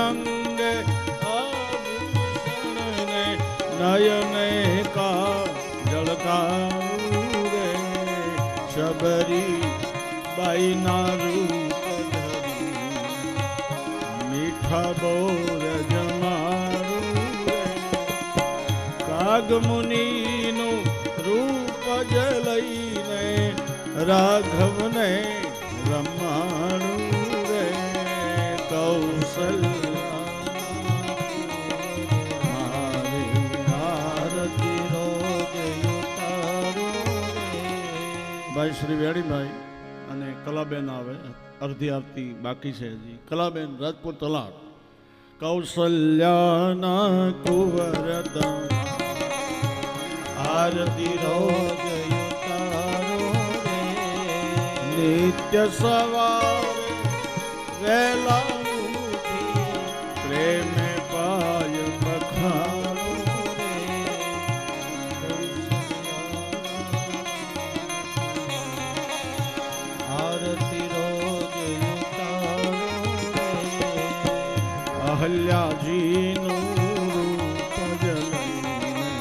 અંગે આભૂષણ ને નયને કા જળકારું રે શબરી બાઈના રૂપ ધરી મીઠા બોર જમારું રે કાગ મુનિનું રૂપ જ લઈને રાઘવને રમાડું રે કૌશલ્યા મારી આરતી રોજ ઉતારું રે. ભાઈ શ્રી વેણીભાઈ અને કલાબેન આવે, અડધી આરતી બાકી છે હજી. કલાબેન રાજપૂત તલાટ. કૌશલ્યાના કુંવરદા આરતી રોજ નિત્ય સવારે વેલા ઉઠી પ્રેમે પાય બખારો રે આરતી રોજ ઉતારો રે અહલ્યાજીનું રૂપ જ લઈને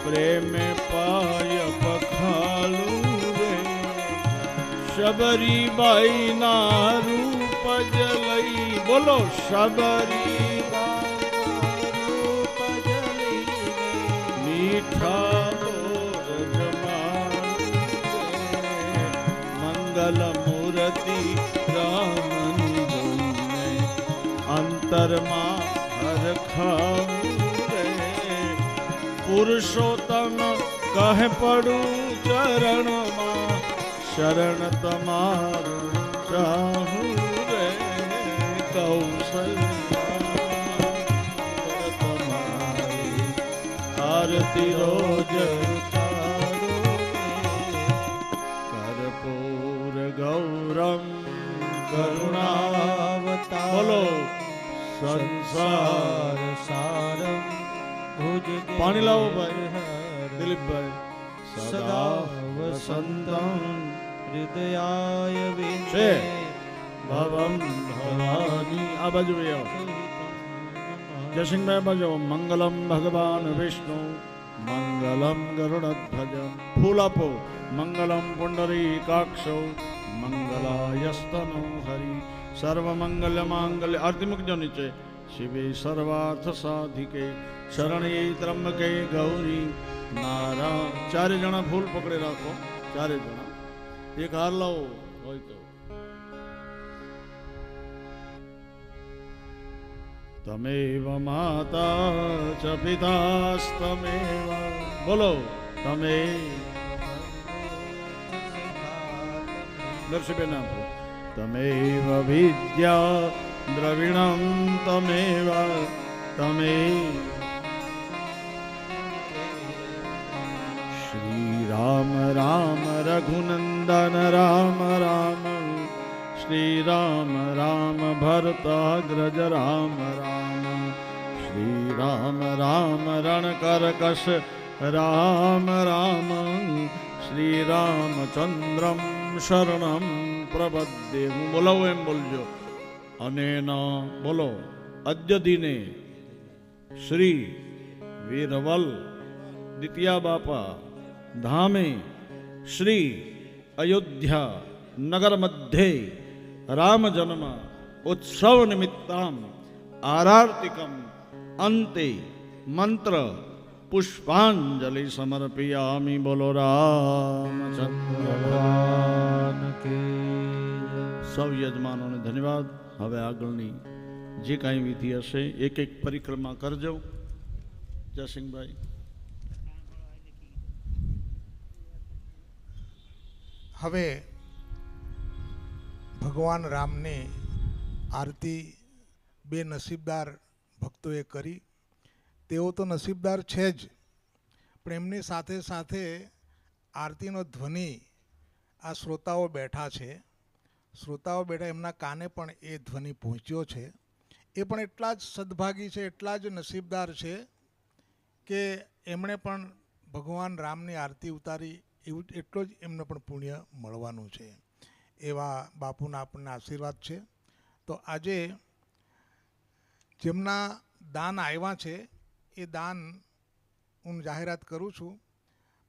પ્રેમે પાય બખાલું શબરીબાઈના રૂપ જ લઈ બોલો શબરીબાઈના રૂપ જ લઈને મીઠા બોર જમાડું મંગલ મૂર્તિ રામની જોઈને અંતરમાં હરખાવું રે પુરુષોત્તમ કહે પડું ચરણમાં શરણ તમારું ચાહું રે કૌશલ્યા તમારી આરતી રોજ ઉતારો કર્પૂર ગૌરમ કરુણાવતાર બોલો સંસાર સારમ ભુજ પાણી લાવો ભાઈ દિલીપભાઈ સદા વસંતમ હૃદયાય વિશે ભવમ ભવાની. આ બાજુ જયસિંહભાઈ બાજુ મંગલમ ભગવાન વિષ્ણુ મંગલમ ગરુડધ્વજ. ફૂલ આપો. મંગલમ પુંડરીકાક્ષો મંગલાયસ્તનો હરિ સર્વ મંગલ્ય માંગલ્ય. આરતી મૂકજો નીચે. શિવે સર્વાર્થ સાધિકે શરણ્યે ત્રંબકે ગૌરી નારાયણ. ચારે જણા ફૂલ પકડી રાખો. ચારે જણા એક હાર લાવો હોય તો. તમેવ માતા ચ પિતાસ્તમેવ બોલો તમે દર્શિબેન આપો. તમેવ વિદ્યા દ્રવિણમ તમેવ તમે રામ રામ રઘુનંદન રામ રામ શ્રી રામ રામ ભરતાગ્રજ રામ રામ શ્રી રામ રામ રણકરકશ રામ રામ શ્રી રામચંદ્રમ શરણમ પ્રપદ્યે. હું બોલાવું એમ બોલજો. અને બોલો અદ્ય દિને શ્રી વીરવલ દ્વિતીયા બાપા ધામે શ્રી અયોધ્યા નગર મધ્યે રામ જન્મ ઉત્સવ નિમિત્તામ આરાર્તિકમ અંતે મંત્ર પુષ્પાંજલિ સમર્પયામિ. બોલો રામચંદ્ર ભગવાન કે. સૌ યજમાનોને ધન્યવાદ. હવે આગળની જે કાંઈ વિધિ હશે એક એક પરિક્રમા કરજો. જયસિંહભાઈ હવે ભગવાન રામની આરતી બે નસીબદાર ભક્તોએ કરી. તેઓ તો નસીબદાર છે જ, પણ એમની સાથે સાથે આરતીનો ધ્વનિ આ શ્રોતાઓ બેઠા છે. શ્રોતાઓ બેઠા એમના કાને પણ એ ધ્વનિ પહોંચ્યો છે. એ પણ એટલા જ સદભાગી છે, એટલા જ નસીબદાર છે કે એમણે પણ ભગવાન રામની આરતી ઉતારી એવું એટલો જ એમને પણ પુણ્ય મળવાનું છે. એવા બાપુના આપણને આશીર્વાદ છે. તો આજે જેમના દાન આવ્યા છે એ દાન હું જાહેરાત કરું છું.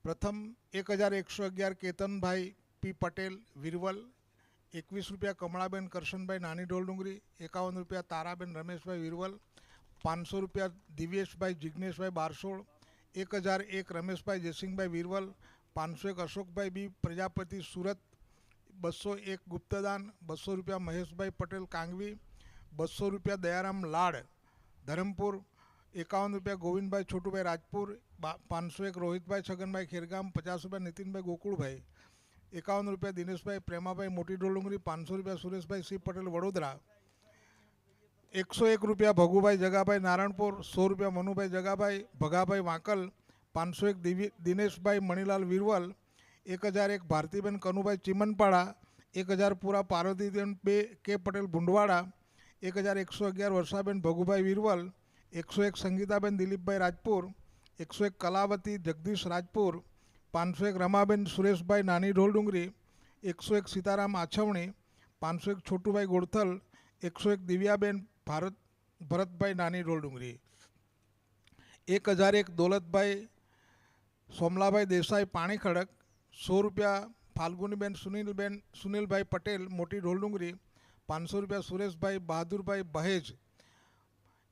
પ્રથમ 1111 કેતનભાઈ પી પટેલ વિરવલ, 21 રૂપિયા કમળાબેન કરશનભાઈ નાની ઢોલ ડુંગરી, 51 રૂપિયા તારાબેન રમેશભાઈ વિરવલ, 500 રૂપિયા દિવ્યેશભાઈ જિજ્ઞેશભાઈ બારસોળ, 1001 રમેશભાઈ જયસિંહભાઈ વિરવલ, 501 અશોકભાઈ બી પ્રજાપતિ સુરત, 201 ગુપ્તદાન, 200 રૂપિયા મહેશભાઈ પટેલ કાંગવી, 200 રૂપિયા દયારામ લાડ ધરમપુર, 51 રૂપિયા ગોવિંદભાઈ છોટુભાઈ રાજપુર, 501 રોહિતભાઈ છગનભાઈ ખેરગામ, 50 રૂપિયા નીતિનભાઈ ગોકુળભાઈ, 51 રૂપિયા દિનેશભાઈ પ્રેમાભાઈ મોટી ડોલડુંગરી, 500 રૂપિયા સુરેશભાઈ સી પટેલ વડોદરા, 101 રૂપિયા ભગુભાઈ જગાભાઈ નારણપુર, 100 રૂપિયા મનુભાઈ જગાભાઈ ભગાભાઈ વાંકલ, 501 દિનેશભાઈ મણીલાલ વિરવલ, 1001 ભારતીબેન કનુભાઈ ચીમનપાડા, 1000 પૂરા પાર્વતીબેન કે પટેલ ભુંડવાડા, 1111 વર્ષાબેન ભગુભાઈ વિરવલ, 101 સંગીતાબેન દિલીપભાઈ રાજપુર, 101 કલાવતી જગદીશ રાજપુર, 501 રમાબેન સુરેશભાઈ નાની ઢોલ ડુંગરી, 101 સીતારામ આછવણી, 501 છોટુભાઈ ગોળથલ, 101 દિવ્યાબેન ભરતભાઈ નાની ઢોલ ડુંગરી, 1001 દોલતભાઈ સોમલાભાઈ દેસાઈ પાણી ખડક, 100 રૂપિયા ફાલ્ગુનીબેન સુનિલભાઈ પટેલ મોટી ઢોલ ડુંગરી, 500 રૂપિયા સુરેશભાઈ બહાદુરભાઈ બહેજ,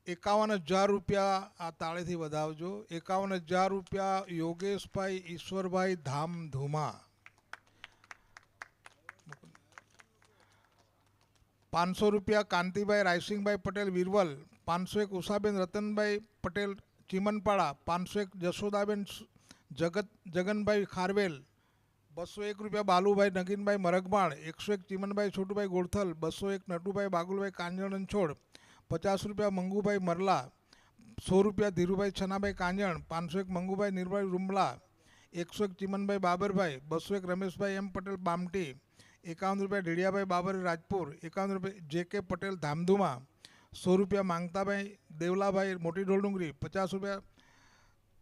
51,000 રૂપિયા આ તાળેથી વધાવજો, 51,000 રૂપિયા યોગેશભાઈ ઈશ્વરભાઈ ધામધુમા, 500 રૂપિયા કાંતિભાઈ રાયસિંગભાઈ પટેલ વિરવલ, 501 ઉષાબેન રતનભાઈ પટેલ ચીમનપાડા, 501 જશોદાબેન જગનભાઈ ખારવેલ, 201 રૂપિયા બાલુભાઈ નગીનભાઈ મરગમાળ, 101 ચીમનભાઈ છોટુભાઈ ગોળથલ, 201 નટુભાઈ બાગુલભાઈ કાંજણ છોડ, 50 રૂપિયા મંગુભાઈ મરલા, 100 રૂપિયા ધીરુભાઈ છનાભાઈ કાંજણ, 501 મંગુભાઈ નિર્ભાઈ રૂમલા, 101 ચીમનભાઈ બાબરભાઈ, 201 રમેશભાઈ એમ પટેલ બામટી, 51 રૂપિયા ઢીડિયાભાઈ બાબરી રાજપુર, 51 રૂપિયા જે કે પટેલ ધામધુમા, 100 રૂપિયા માંગતાભાઈ દેવલાભાઈ મોટી ઢોલડુંગરી, 50 રૂપિયા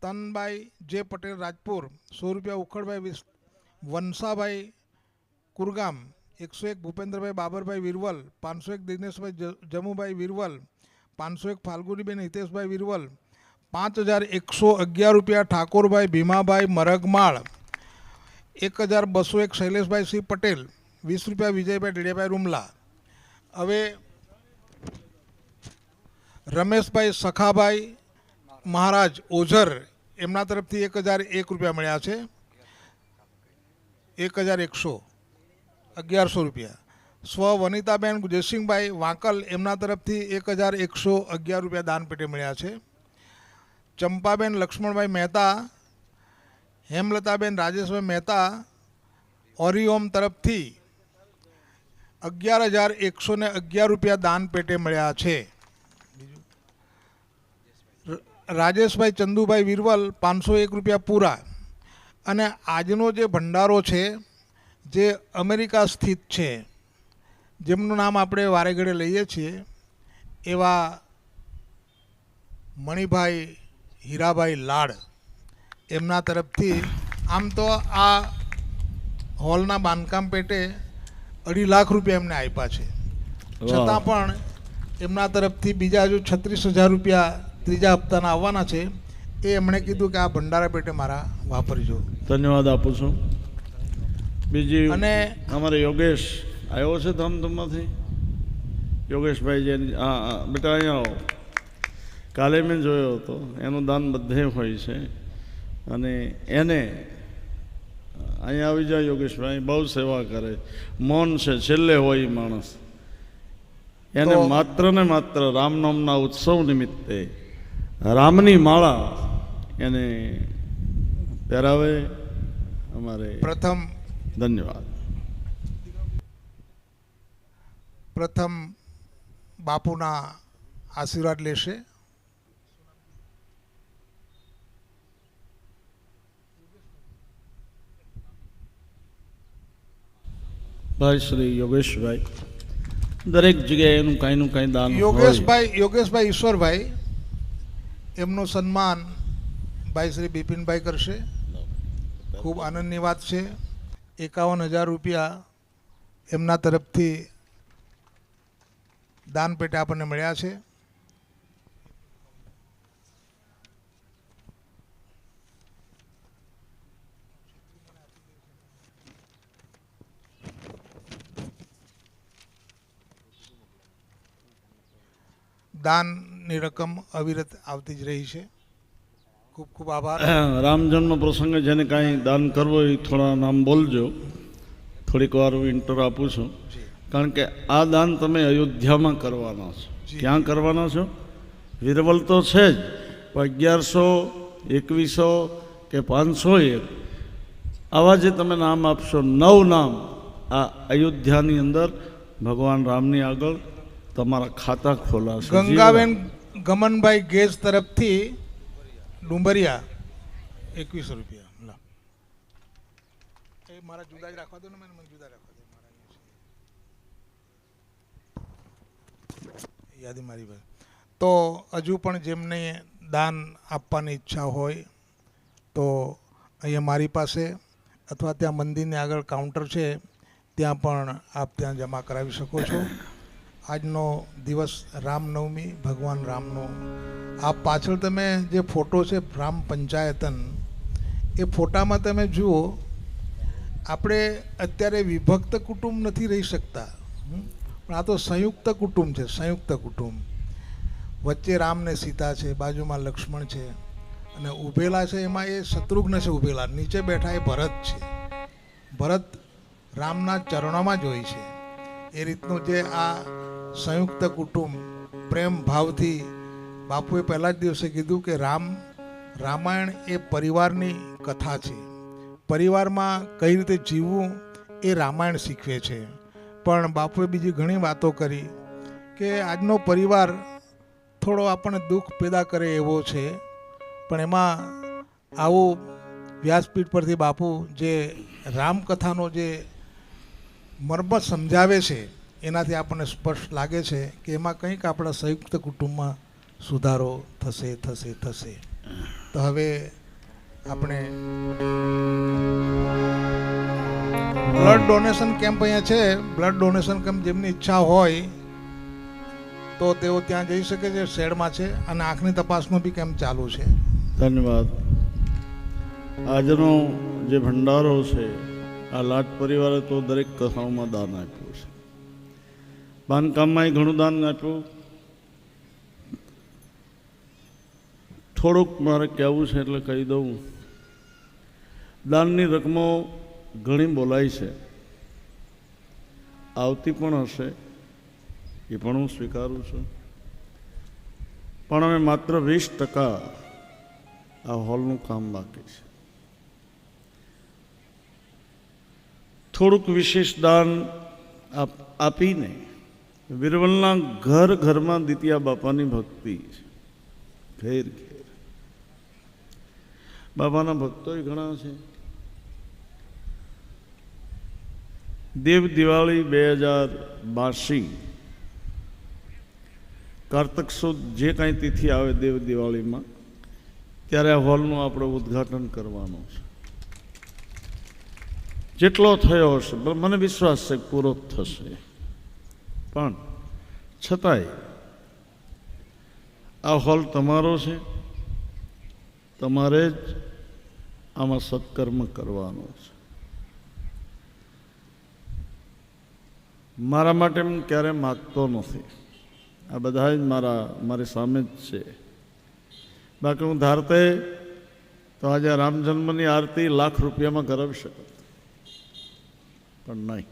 તનભાઈ જે પટેલ રાજપુર, 100 રૂપિયા ઉખડભાઈ વંશાભાઈ કુરગામ, 101 ભૂપેન્દ્રભાઈ બાબરભાઈ વિરવલ, 501 દિનેશભાઈ જમુભાઈ વિરવલ, 501 ફાલ્ગુનીબેન હિતેશભાઈ વિરવલ, 5,111 રૂપિયા ઠાકોરભાઈ ભીમાભાઈ મરગમાળ, 1,201 શૈલેષભાઈ સિંહ પટેલ, 20 રૂપિયા વિજયભાઈ ઢીડિયાભાઈ રૂમલા. હવે રમેશભાઈ સખાભાઈ મહારાજ ઓઝર એમના તરફથી 1,001 રૂપિયા મળ્યા છે, 1,111 રૂપિયા. સ્વ વનિતાબેન જયસિંહભાઈ વાંકલ એમના તરફથી 1,111 રૂપિયા દાન પેટે મળ્યા છે. ચંપાબેન લક્ષ્મણભાઈ મહેતા, હેમલતાબેન રાજેશભાઈ મહેતા ઓરિઓમ તરફથી 11,111 રૂપિયા દાન પેટે મળ્યા છે. રાજેશભાઈ ચંદુભાઈ વિરવલ 501 રૂપિયા પૂરા. અને આજનો જે ભંડારો છે જે અમેરિકા સ્થિત છે, જેમનું નામ આપણે વારે ઘડે લઈએ છીએ એવા મણિભાઈ હીરાભાઈ લાડ, એમના તરફથી આમ તો આ હોલના બાંધકામ પેટે 2.5 લાખ રૂપિયા એમને આપ્યા છે, છતાં પણ એમના તરફથી બીજા હજુ 36,000 રૂપિયા ત્રીજા હપ્તાના આવવાના છે. એ એમણે કીધું કે આ ભંડારા પેટે મારા વાપરજો. ધન્યવાદ આપું છું. બીજી અને અમારે યોગેશ આવ્યો છે ધામધૂમમાંથી. યોગેશભાઈ જે બેટા અહીંયા આવો. કાલે મેં જોયો હતો, એનું દાન બધે હોય છે અને એને અહીંયા આવી જાય યોગેશભાઈ, બહુ સેવા કરે, મૌન છે, છેલ્લે હોય માણસ. એને માત્ર ને માત્ર રામનામના ઉત્સવ નિમિત્તે રામની માળા એને પહેરાવે. અમારે પ્રથમ ધન્યવાદ. પ્રથમ બાપુના આશીર્વાદ લેશે. ભાઈ શ્રી યોગેશભાઈ દરેક જગ્યાએ એનું કાંઈનું કાંઈ દાન. યોગેશભાઈ ઈશ્વરભાઈ, એમનું સન્માન ભાઈ શ્રી બિપિનભાઈ કરશે. ખૂબ આનંદની વાત છે. 51,000 રૂપિયા એમના તરફથી દાન પેટે આપણને મળ્યા છે. દાનની રકમ અવિરત આવતી જ રહી છે. ખૂબ ખૂબ આભાર. રામ જન્મ પ્રસંગે જેને કાંઈ દાન કરવું હોય એ થોડા નામ બોલજો. થોડીક વાર હું ઇન્ટર આપું છું, કારણ કે આ દાન તમે અયોધ્યામાં કરવાના છો. ક્યાં કરવાના છો? વિરવલ તો છે જ, પણ 1100, 2100 કે 501 આવા જે તમે નામ આપશો, 9 નામ આ અયોધ્યાની અંદર ભગવાન રામની આગળ તમારા ખાતા ખોલાશે. ગંગાબેન ગમનભાઈ ગેસ તરફથી ડુંબરિયા 2100 રૂપિયા. એ મારા જુદા જ રાખવા દો ને, મને જુદા રાખવા દો. મારા યાદી મારી ભાઈ. તો હજુ પણ જેમને દાન આપવાની ઈચ્છા હોય તો અહીંયા મારી પાસે અથવા ત્યાં મંદિરની આગળ કાઉન્ટર છે, ત્યાં પણ આપ ત્યાં જમા કરાવી શકો છો. આજનો દિવસ રામનવમી, ભગવાન રામનો. આ પાછળ તમે જે ફોટો છે રામ પંચાયતન, એ ફોટામાં તમે જુઓ, આપણે અત્યારે વિભક્ત કુટુંબ નથી રહી શકતા, પણ આ તો સંયુક્ત કુટુંબ છે. સંયુક્ત કુટુંબ વચ્ચે રામ ને સીતા છે, બાજુમાં લક્ષ્મણ છે, અને ઊભેલા છે એમાં એ શત્રુઘ્ન છે ઊભેલા. નીચે બેઠા એ ભરત છે. ભરત રામના ચરણોમાં જ હોય છે. એ રીતનું જે આ સંયુક્ત કુટુંબ પ્રેમ ભાવથી, બાપુએ પહેલા જ દિવસે કીધું કે રામાયણ એ પરિવારની કથા છે. પરિવારમાં કઈ રીતે જીવવું એ રામાયણ શીખવે છે. પણ બાપુએ બીજી ઘણી વાતો કરી કે આજનો પરિવાર થોડો આપણને દુઃખ પેદા કરે એવો છે, પણ એમાં આવું વ્યાસપીઠ પરથી બાપુ જે રામકથાનો જે મર્મ સમજાવે છે, એનાથી આપણને સ્પષ્ટ લાગે છે કે એમાં કંઈક આપણા સંયુક્ત કુટુંબમાં સુધારો થશે થશે થશે. તો હવે આપણે બ્લડ ડોનેશન કેમ્પ અહીંયા છે. બ્લડ ડોનેશન કેમ્પ જેમની ઈચ્છા હોય તો તેઓ ત્યાં જઈ શકે છે. શેડમાં છે, અને આંખની તપાસનો બી કેમ્પ ચાલુ છે. ધન્યવાદ. આજનો જે ભંડારો છે, આ લાટ પરિવારે તો દરેક કથાઓમાં દાન આપ્યું છે. બાંધકામમાં ઘણું દાન આપ્યું. થોડુંક મારે કહેવું છે એટલે કહી દઉં. દાનની રકમો ઘણી બોલાય છે, આવતી પણ હશે, એ પણ હું સ્વીકારું છું. પણ અમે માત્ર 20% આ હોલનું કામ બાકી છે. થોડુંક વિશેષ દાન આપીને વિરવલના ઘર ઘરમાં દિતિયા બાપાની ભક્તિ છે. ઘેર ઘેર બાપાના ભક્તોય ઘણા છે. દેવ દિવાળી 2082 કારતક સુદ જે કાંઈ તિથિ આવે દેવ દિવાળીમાં, ત્યારે આ હોલનું આપણે ઉદ્ઘાટન કરવાનું છે. જેટલો થયો હશે મને વિશ્વાસ છે પૂરો થશે, પણ છતાંય આ હોલ તમારો છે. તમારે જ આમાં સત્કર્મ કરવાનો છે. મારા માટે હું ક્યારે માગતો નથી. આ બધા જ મારી સામે જ છે. બાકી હું ધારતે તો આજે રામ જન્મની આરતી લાખ રૂપિયામાં કરાવી શકત, પણ નહીં.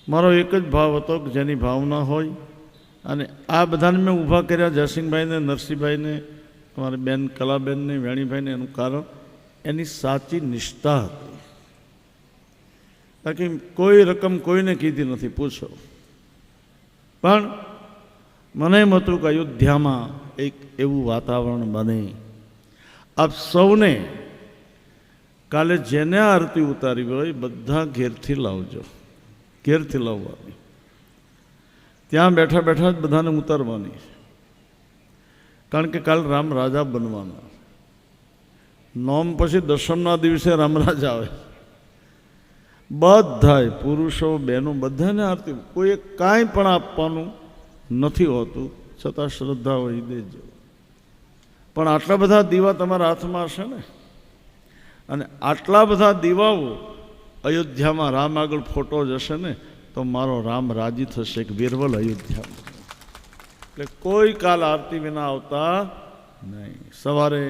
મારો એક જ ભાવ હતો કે જેની ભાવના હોય, અને આ બધાને મેં ઊભા કર્યા, જયસિંહભાઈને, નરસિંહભાઈને, અમારી બેન કલાબેનને, વેણીભાઈને, એનું કારણ એની સાચી નિષ્ઠા હતી. બાકી કોઈ રકમ કોઈને કીધી નથી, પૂછો. પણ મને એમ હતું કે અયોધ્યામાં એક એવું વાતાવરણ બને. આપ સૌને કાલે જેને આરતી ઉતારી હોય બધા ઘેરથી લાવજો. ઘેરથી લાવવાની, ત્યાં બેઠા બેઠા જ બધાને ઉતારવાની છે. કારણ કે કાલ રામ રાજા બનવાના. નોમ પછી દશમના દિવસે રામ રાજા આવે. બધાય પુરુષો, બહેનો બધાને આરતી. કોઈએ કાંઈ પણ આપવાનું નથી હોતું, છતાં શ્રદ્ધા હોય દેજો. પણ આટલા બધા દીવા તમારા હાથમાં હશે ને, અને આટલા બધા દીવાઓ અયોધ્યામાં રામ આગળ ફોટો જશે ને, તો મારો રામ રાજી થશે કે વિરવલ અયોધ્યામાં. એટલે કોઈ કાલ આરતી વિના આવતા નહીં. સવારે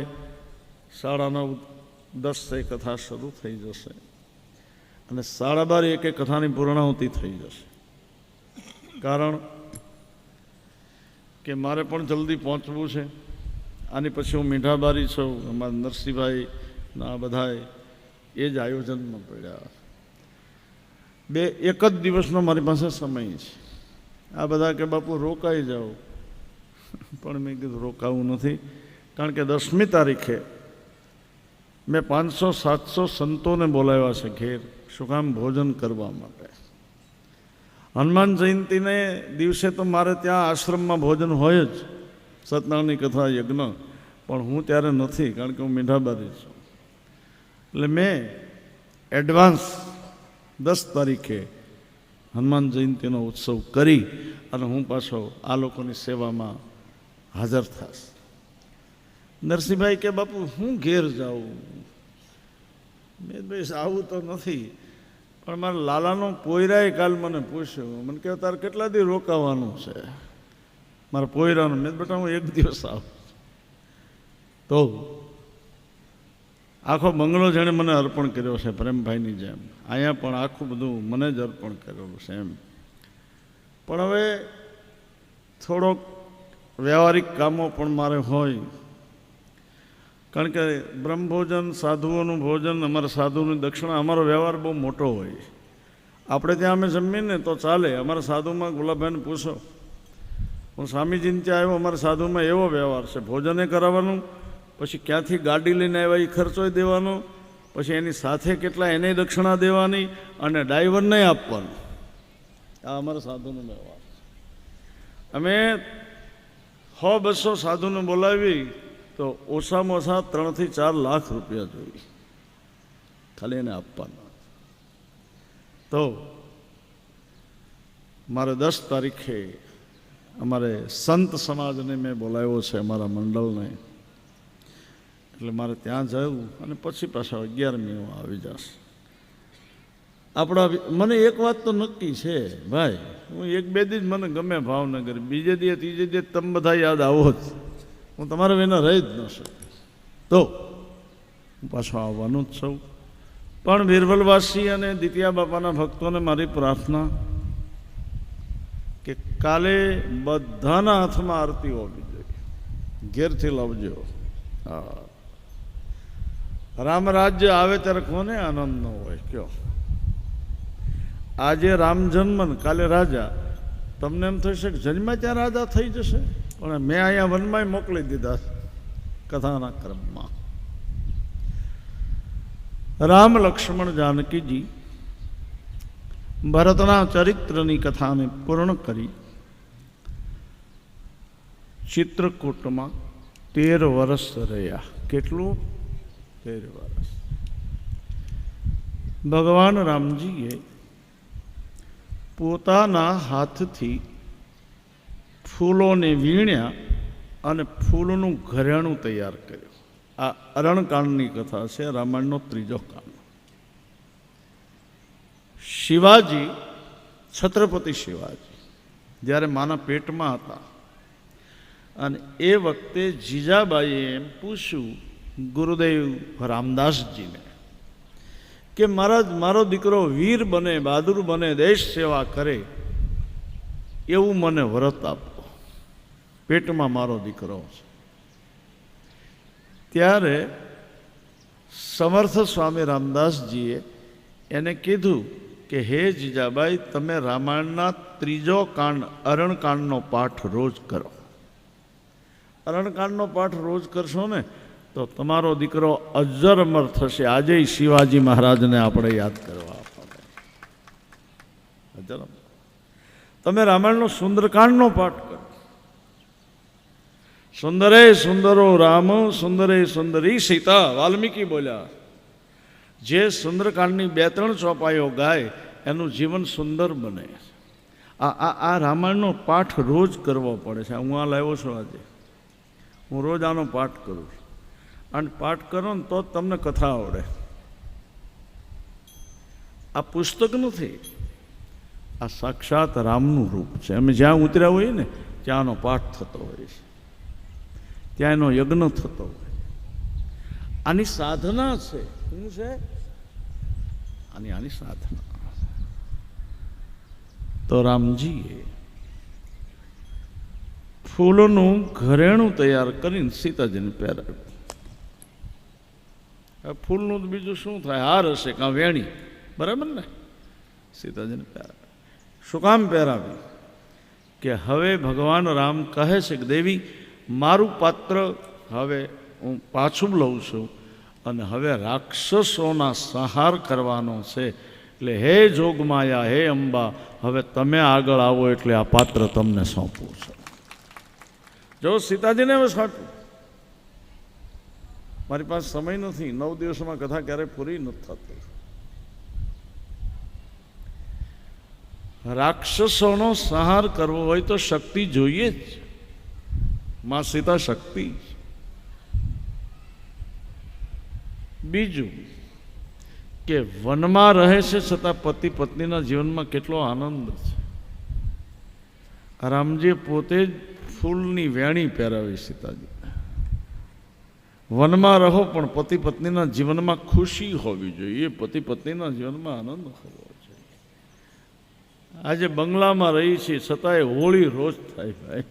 9:30 કથા શરૂ થઈ જશે અને 12:30 કથાની પૂર્ણાહુતિ થઈ જશે. કારણ કે મારે પણ જલ્દી પહોંચવું છે. આની પછી હું મીઠાબારી છું, અમારા નરસિંહભાઈ ના બધાએ એ જ આયોજનમાં પડ્યા. એક જ દિવસનો મારી પાસે સમય છે. આ બધા કે બાપુ રોકાઈ જાઓ, પણ મેં કીધું રોકાવું નથી. કારણ કે 10મી તારીખે મેં 500-700 સંતોને બોલાવ્યા છે ઘેર. શું કામ? ભોજન કરવા માટે. હનુમાન જયંતીને દિવસે તો મારે ત્યાં આશ્રમમાં ભોજન હોય જ, સત્યનારાયણની કથા યજ્ઞ, પણ હું ત્યારે નથી, કારણ કે હું મીઠાબારી છું. એટલે મેં એડવાન્સ 10 તારીખે હનુમાન જયંતીનો ઉત્સવ કરી અને હું પાછો આ લોકોની સેવામાં હાજર થઈશ. નરસિંહભાઈ કે બાપુ હું ઘેર જાઉં. મેં ભાઈ આવું તો નથી, પણ મારા લાલાનો પોયરાએ કાલ મને પૂછ્યું. મને કહે તારે કેટલા દી રોકાવાનું છે મારા પોયરાનું? મેં બેટા હું 1 દિવસ આવું. તો આખો બંગલો જેણે મને અર્પણ કર્યો છે પ્રેમભાઈની જેમ, અહીંયા પણ આખું બધું મને જ અર્પણ કરેલું છે એમ. પણ હવે થોડોક વ્યવહારિક કામો પણ મારે હોય, કારણ કે બ્રહ્મભોજન, સાધુઓનું ભોજન, અમારા સાધુની દક્ષિણા, અમારો વ્યવહાર બહુ મોટો હોય. આપણે ત્યાં અમે જમીએ ને તો ચાલે. અમારા સાધુમાં ગુલાબભાઈને પૂછો, હું સ્વામીજીને ત્યાં આવ્યો, અમારા સાધુમાં એવો વ્યવહાર છે, ભોજને કરાવવાનું, પછી ક્યાંથી ગાડી લઈને આવ્યા એ ખર્ચો દેવાનો, પછી એની સાથે કેટલા એને દક્ષિણા દેવાની અને ડ્રાઈવરને આપવાનું. આ અમારા સાધુનો વ્યવહાર છે. અમે 100-200 સાધુને બોલાવી તો ઓછામાં ઓછા 3 થી 4 લાખ રૂપિયા જોઈએ, ખાલી એને આપવાના. તો મારે 10 તારીખે અમારે સંત સમાજને મેં બોલાવ્યો છે, અમારા મંડળને. એટલે મારે ત્યાં જવું અને પછી પાછા 11મી હું આવી જશ. આપણા મને એક વાત તો નક્કી છે ભાઈ, હું 1-2 દી જ મને ગમે ભાવનગર, બીજે દી 3જે દી તમે બધા યાદ આવો જ, હું તમારા વિના રહી જ ન શકું. તો હું પાછો આવવાનું જ છું. પણ બિરબલવાસી અને દિતિયા બાપાના ભક્તોને મારી પ્રાર્થના કે કાલે બધાના હાથમાં આરતી હોવી જોઈએ, ઘેરથી લાવજો. હા, રામ રાજ્ય આવે ત્યારે કોને આનંદ ન હોય કયો? આજે રામ જન્મ, કાલે રાજા. તમને એમ થશે કે જન્મ્યા ત્યાં રાજા થઈ જશે, પણ મેં અહીંયા વનમાં મોકલી દીધા કથાના ક્રમમાં. રામ, લક્ષ્મણ, જાનકીજી ભરતના ચરિત્રની કથાને પૂર્ણ કરી ચિત્રકૂટમાં 13 વર્ષ રહ્યા. કેટલું? 13 વર્ષ. ભગવાન રામજીએ પોતાના હાથથી ફૂલોને વીણ્યા અને ફૂલનું ઘરેણું તૈયાર કર્યું. આ અરણકાંડની કથા છે, રામાયણનો 3જો કાંડ. શિવાજી, છત્રપતિ શિવાજી જ્યારે માના પેટમાં હતા અને એ વખતે જીજાબાઈએ એમ પૂછ્યું ગુરુદેવ રામદાસજીને કે મહારાજ, મારો દીકરો વીર બને, બહાદુર બને, દેશ સેવા કરે એવું મને વ્રત આપો, પેટમાં મારો દીકરો છે. ત્યારે સમર્થ સ્વામી રામદાસજીએ એને કીધું કે હે જીજાબાઈ, તમે રામાયણના 3જો કાંડ અરણકાંડનો પાઠ રોજ કરો. અરણકાંડનો પાઠ રોજ કરશો ને તો તમારો દીકરો અજર અમર થશે. આજે શિવાજી મહારાજને આપણે યાદ કરવા અજર અમર. તમે રામાયણનો સુંદરકાંડનો પાઠ કરો. સુંદરે સુંદરો રામ, સુંદરે સુંદરી સીતા. વાલ્મીકી બોલ્યા, જે સુંદરકાંડની 2-3 ચોપાઈઓ ગાય એનું જીવન સુંદર બને. આ રામાયણનો પાઠ રોજ કરવો પડે છે. હું આ લાવ્યો છું આજે, હું રોજ આનો પાઠ કરું છું. અને પાઠ કરો ને તો જ તમને કથા આવડે. આ પુસ્તક નથી, આ સાક્ષાત રામનું રૂપ છે. અમે જ્યાં ઉતર્યા હોઈએ ને ત્યાંનો પાઠ થતો હોય છે, ત્યાં એનો યજ્ઞ થતો હોય. આની સાધના છે. શું છે? આની સાધના. તો રામજીએ ફૂલોનું ઘરેણું તૈયાર કરીને સીતાજીને પહેરાવ્યું. ફૂલનું બીજું શું થાય? હાર હશે કાં વેણી, બરાબર ને? સીતાજીને પહેરાવ્યું. શું કામ પહેરાવ્યું? કે હવે ભગવાન રામ કહે છે કે દેવી, મારું પાત્ર હવે હું પાછું લઉં છું અને હવે રાક્ષસોના સંહાર કરવાનો છે. એટલે હે જોગમાયા, હે અંબા, હવે તમે આગળ આવો એટલે આ પાત્ર તમને સોંપવું છે. જો સીતાજીને હવે સોંપ્યું. મારી પાસે સમય નથી, 9 દિવસમાં કથા ક્યારેય પૂરી નથી થતી. રાક્ષસોનો સંહાર કરવો હોય તો શક્તિ જોઈએ જ. માં સીતા શક્તિ. બીજું કે વનમાં રહે છે છતાં પતિ પત્નીના જીવનમાં કેટલો આનંદ છે. રામજીએ પોતે જ ફૂલની વેણી પહેરાવી સીતાજી. વનમાં રહો પણ પતિ પત્નીના જીવનમાં ખુશી હોવી જોઈએ, પતિ પત્નીના જીવનમાં આનંદ હોવો જોઈએ. આજે બંગલામાં રહી છે છતાંય હોળી રોજ થાય ભાઈ,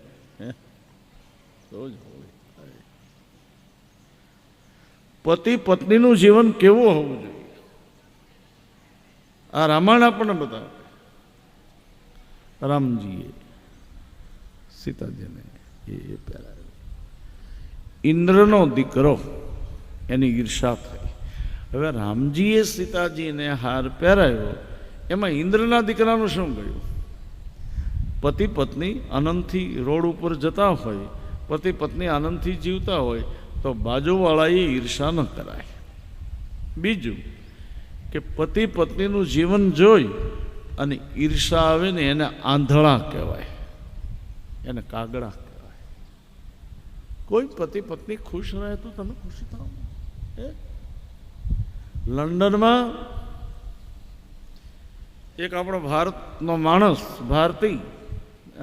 રોજ હોળી થાય. પતિ પત્નીનું જીવન કેવું હોવું જોઈએ આ રામાયણ આપણને બતાવે. રામજીએ સીતાજીને એ પહેરાવ્યો. ઇન્દ્રનો દીકરો, એની ઈર્ષા થઈ. હવે રામજીએ સીતાજીને હાર પહેરાવ્યો, એમાં ઇન્દ્રના દીકરાનું શું ગયું? પતિ પત્ની આનંદથી રોડ ઉપર જતા હોય, પતિ પત્ની આનંદથી જીવતા હોય તો બાજુવાળાએ ઈર્ષા ન કરાય. બીજું કે પતિ પત્નીનું જીવન જોઈ અને ઈર્ષા આવે ને એને આંધળા કહેવાય, એને કાગડા કહેવાય. કોઈ પતિ પત્ની ખુશ રહે તો તમે ખુશી થાઓ. લંડનમાં એક આપણો ભારતનો માણસ, ભારતીય,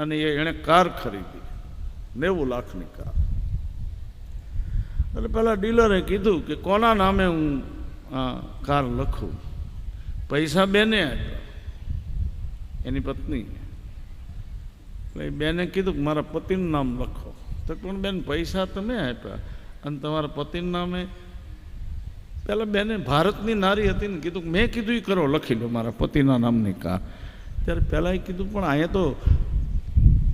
અને એણે કાર ખરીદી, 90 લાખની કાર. એટલે પેલા ડીલરે કીધું કે કોના નામે હું આ કાર લખું? પૈસા બેને આપ્યા, એની પત્ની. એટલે બેને કીધું કે મારા પતિનું નામ લખો. તો પણ બેન પૈસા તમે આપ્યા અને તમારા પતિનું નામે. પેલા બેને ભારતની નારી હતી ને કીધું મેં કીધું એ કરો, લખી લો મારા પતિના નામની કાર. ત્યારે પહેલાં એ કીધું પણ અહીંયા તો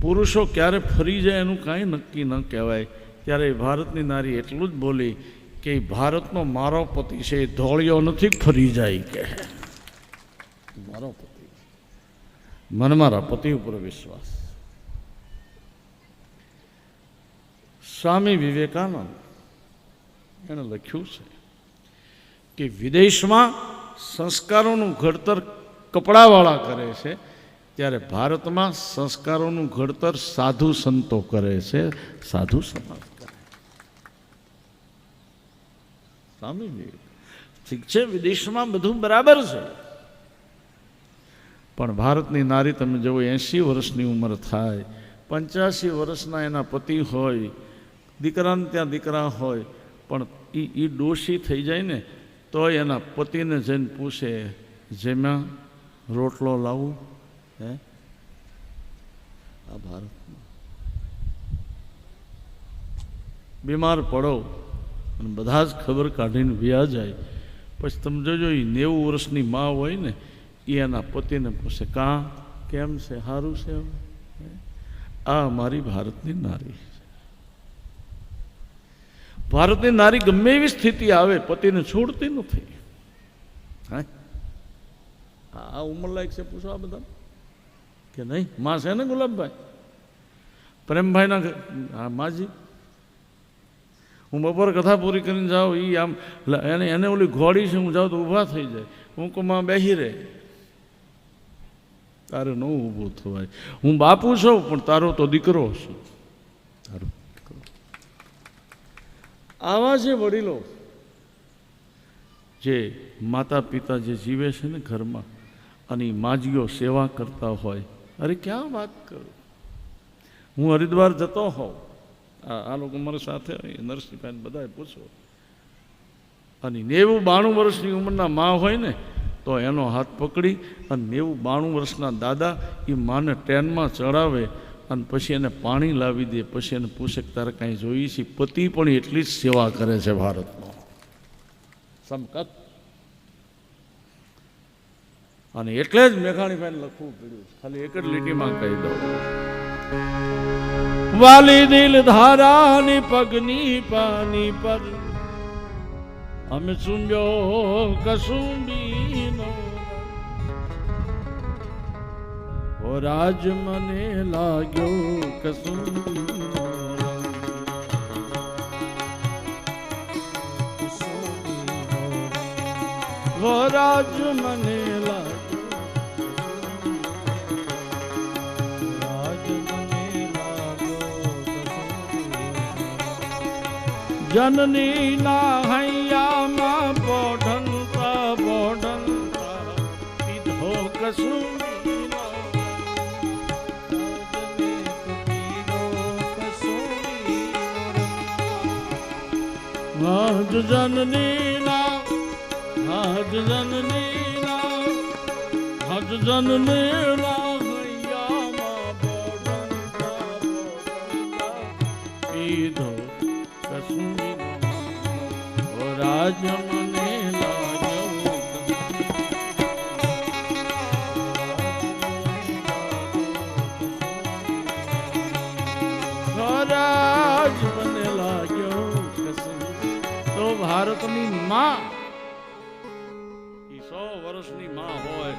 પુરુષો ક્યારે ફરી જાય એનું કાંઈ નક્કી ન કહેવાય. ત્યારે ભારતની નારી એટલું જ બોલી કે ભારતનો મારો પતિ છે, એ ધોળિયો નથી ફરી જાય કે મારો પતિ. મને મારા પતિ ઉપર વિશ્વાસ. સ્વામી વિવેકાનંદ એણે લખ્યું છે કે વિદેશમાં સંસ્કારોનું ઘડતર કપડાવાળા કરે છે, ત્યારે ભારતમાં સંસ્કારોનું ઘડતર સાધુ સંતો કરે છે, સાધુ સમાજ કરે. સ્વામી વિવેક ઠીક છે, વિદેશમાં બધું બરાબર છે, પણ ભારતની નારી તમે જુઓ, 80 વર્ષની ઉંમર થાય, 85 વર્ષના એના પતિ હોય, દીકરાને ત્યાં દીકરા હોય, પણ એ ડોશી થઈ જાય ને તો એના પતિને જઈને પૂછે જેમાં રોટલો લાવું. હે આ ભારતમાં બીમાર પડો અને બધા જ ખબર કાઢીને વ્યા જાય, પછી તમે જોજો એ 90 વર્ષની મા હોય ને એ એના પતિને પૂછે કાં કેમ છે, સારું છે. આ અમારી ભારતની નારી. ભારતની નારી ગમે એવી સ્થિતિ આવે પતિને છોડતી નથી. આ ઉંમરલાયક છે પૂછો આ બધા કે નહીં? માં છે ને ગુલાબભાઈ, પ્રેમભાઈના માજી. હું બપોર કથા પૂરી કરીને જાઉં, એ આમ એને ઓલી ઘોડી છે, હું જાઉં તો ઊભા થઈ જાય. હું કહું માં બેસી રહે, તારે ન ઊભું થવાય. હું બાપુ છું પણ તારો તો દીકરો છું. તારો આવા જે વડીલો, જે માતા પિતા જે જીવે છે ને ઘરમાં, અને માજીઓ સેવા કરતા હોય, અરે ક્યાં વાત કરું. હું હરિદ્વાર જતો હોઉં, આ લોકો મારી સાથે નરસિંહભાઈ બધાએ પૂછો, અને 90-92 વર્ષની ઉંમરના મા હોય ને તો એનો હાથ પકડી અને 90-92 વર્ષના દાદા એ માને ટ્રેનમાં ચડાવે અને પછી એને પાણી લાવી દે, પછી એને પૂછે કે તારે કાંઈ જોઈએ છે. પતિ પણ એટલી જ સેવા કરે છે ભારતમાં, સમકત. અને એટલે જ મેઘાણીભાઈને લખવું પડ્યું, ખાલી એક જ લીટીમાં કહી દઉં. વાલી દિલ ધારાની પગની પાની પર અમે ચૂંબ્યો કસુંબીનો, ઓ રાજ મને લાગ્યો કસુંબીનો, ઓ રાજ મને જનની ના હૈયામાં બોઢંતા બોઢંતા પીધો કસુંબીનો, હાજ જનની ના, હાજ જનની ના, હાજ જનની ના હૈયામાં બોઢંતા બોઢંતા પીધો કસુંબીનો, રાજ મને લાગ્યો, રાજ મને લાગ્યો. તો ભારતની માં, એ 100 વર્ષની માં હોય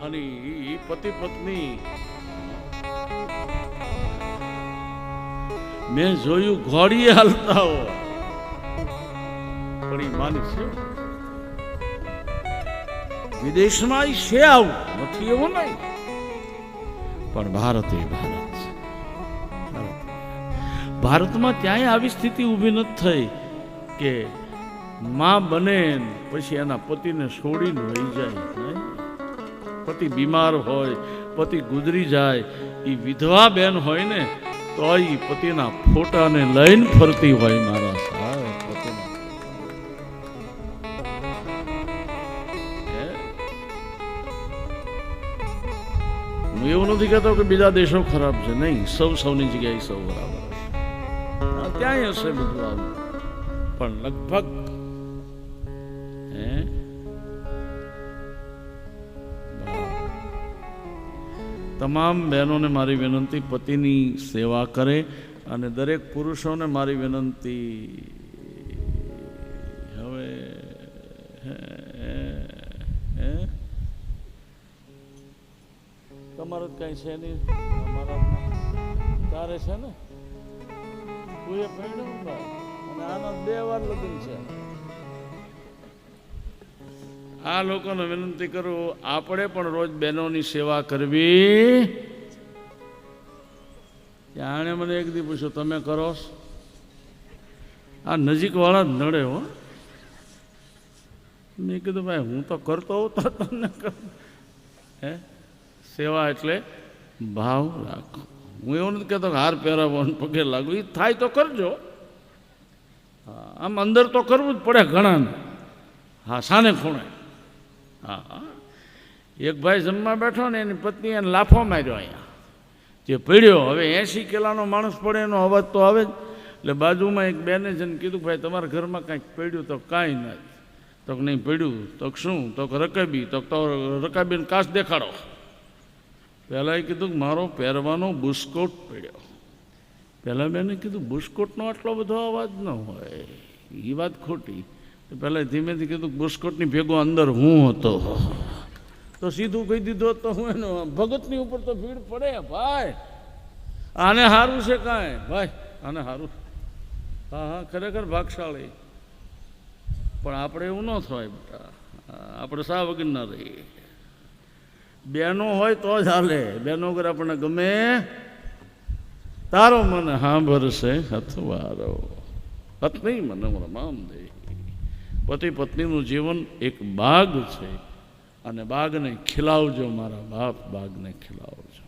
અને એ પતિ પત્ની, મેં જોયું ઘોડીએ હાલતા હોય પણ એ માની છે. વિદેશમાં છે આવું નથી, એવું નહીં, પણ ભારત એ ભારત છે. ભારતમાં ક્યાંય આવી સ્થિતિ ઊભી નથી થઈ કે માં બને પછી એના પતિને છોડીને વહી જાય. નહીં, પતિ બીમાર હોય, પતિ ગુજરી જાય, એ વિધવા બેન હોય ને તો એ પતિના ફોટાને લઈને ફરતી હોય. મારા સાહેબ, હું એવું નથી કહેતો કે બીજા દેશો ખરાબ છે, નહીં, સૌની જગ્યાએ સૌ બરાબર છે, ત્યાંય હશે બધું આવું, પણ લગભગ તમામ બહેનોને મારી વિનંતી, પતિની સેવા કરે. અને દરેક પુરુષોને મારી વિનંતી, હવે તમારે કઈ છે નહીં, અમારા તારે છે ને, તું એ પહેણ્યું અને આના 2 વાર લગ્ન છે. આ લોકોને વિનંતી કરું, આપણે પણ રોજ બહેનોની સેવા કરવી. આણે મને એક દી પૂછ્યું, તમે કરો? આ નજીકવાળા જ નડે હો. મેં કીધું ભાઈ હું તો કરતો હોઉં તો તમને હે, સેવા એટલે ભાવ રાખો. હું એવું નથી કહેતો કે હાર પહેરાવો પગે લાગુ, એ થાય તો કરજો. આમ અંદર તો કરવું જ પડે ઘણાને. હા, સાને ખૂણે. હા, એક ભાઈ જમવા બેઠો ને એની પત્ની એને લાફો માર્યો અહીંયા, જે પડ્યો. હવે 80 કિલોનો માણસ પડે એનો અવાજ તો આવે જ. એટલે બાજુમાં એક બેને જઈને કીધું, ભાઈ તમારા ઘરમાં કાંઈક પડ્યું? તો કાંઈ નથી. તો નહીં પડ્યું. તો શું? તો રકાબી. તો રકાબીને કાચ દેખાડો. પહેલાં એ કીધું કે મારો પહેરવાનો બુસ્કોટ પડ્યો. પહેલાં બેને કીધું બુસ્કોટનો આટલો બધો અવાજ ન હોય, એ વાત ખોટી. પહેલાં ધીમેથી કીધું બુસ્કોટની ભેગો અંદર હું હતો. તો સીધું કહી દીધું તો હું એનો ભગતની ઉપર તો ભીડ પડે. ભાઈ આને સારું છે કાંઈ, ભાઈ આને સારું. હા હા, ખરેખર ભાગશાળી. પણ આપણે એવું ન થાય બેટા, આપણે સા વગર ના રહીએ. બહેનો હોય તો જ હાલે. બહેનો વગર આપણને ગમે. તારો મને સાંભળશે હથવારો, હથ નહીં મને રમામ દે. પતિ પત્નીનું જીવન એક બાગ છે, અને બાગને ખીલાવજો મારા બાપ, બાગને ખીલાવજો.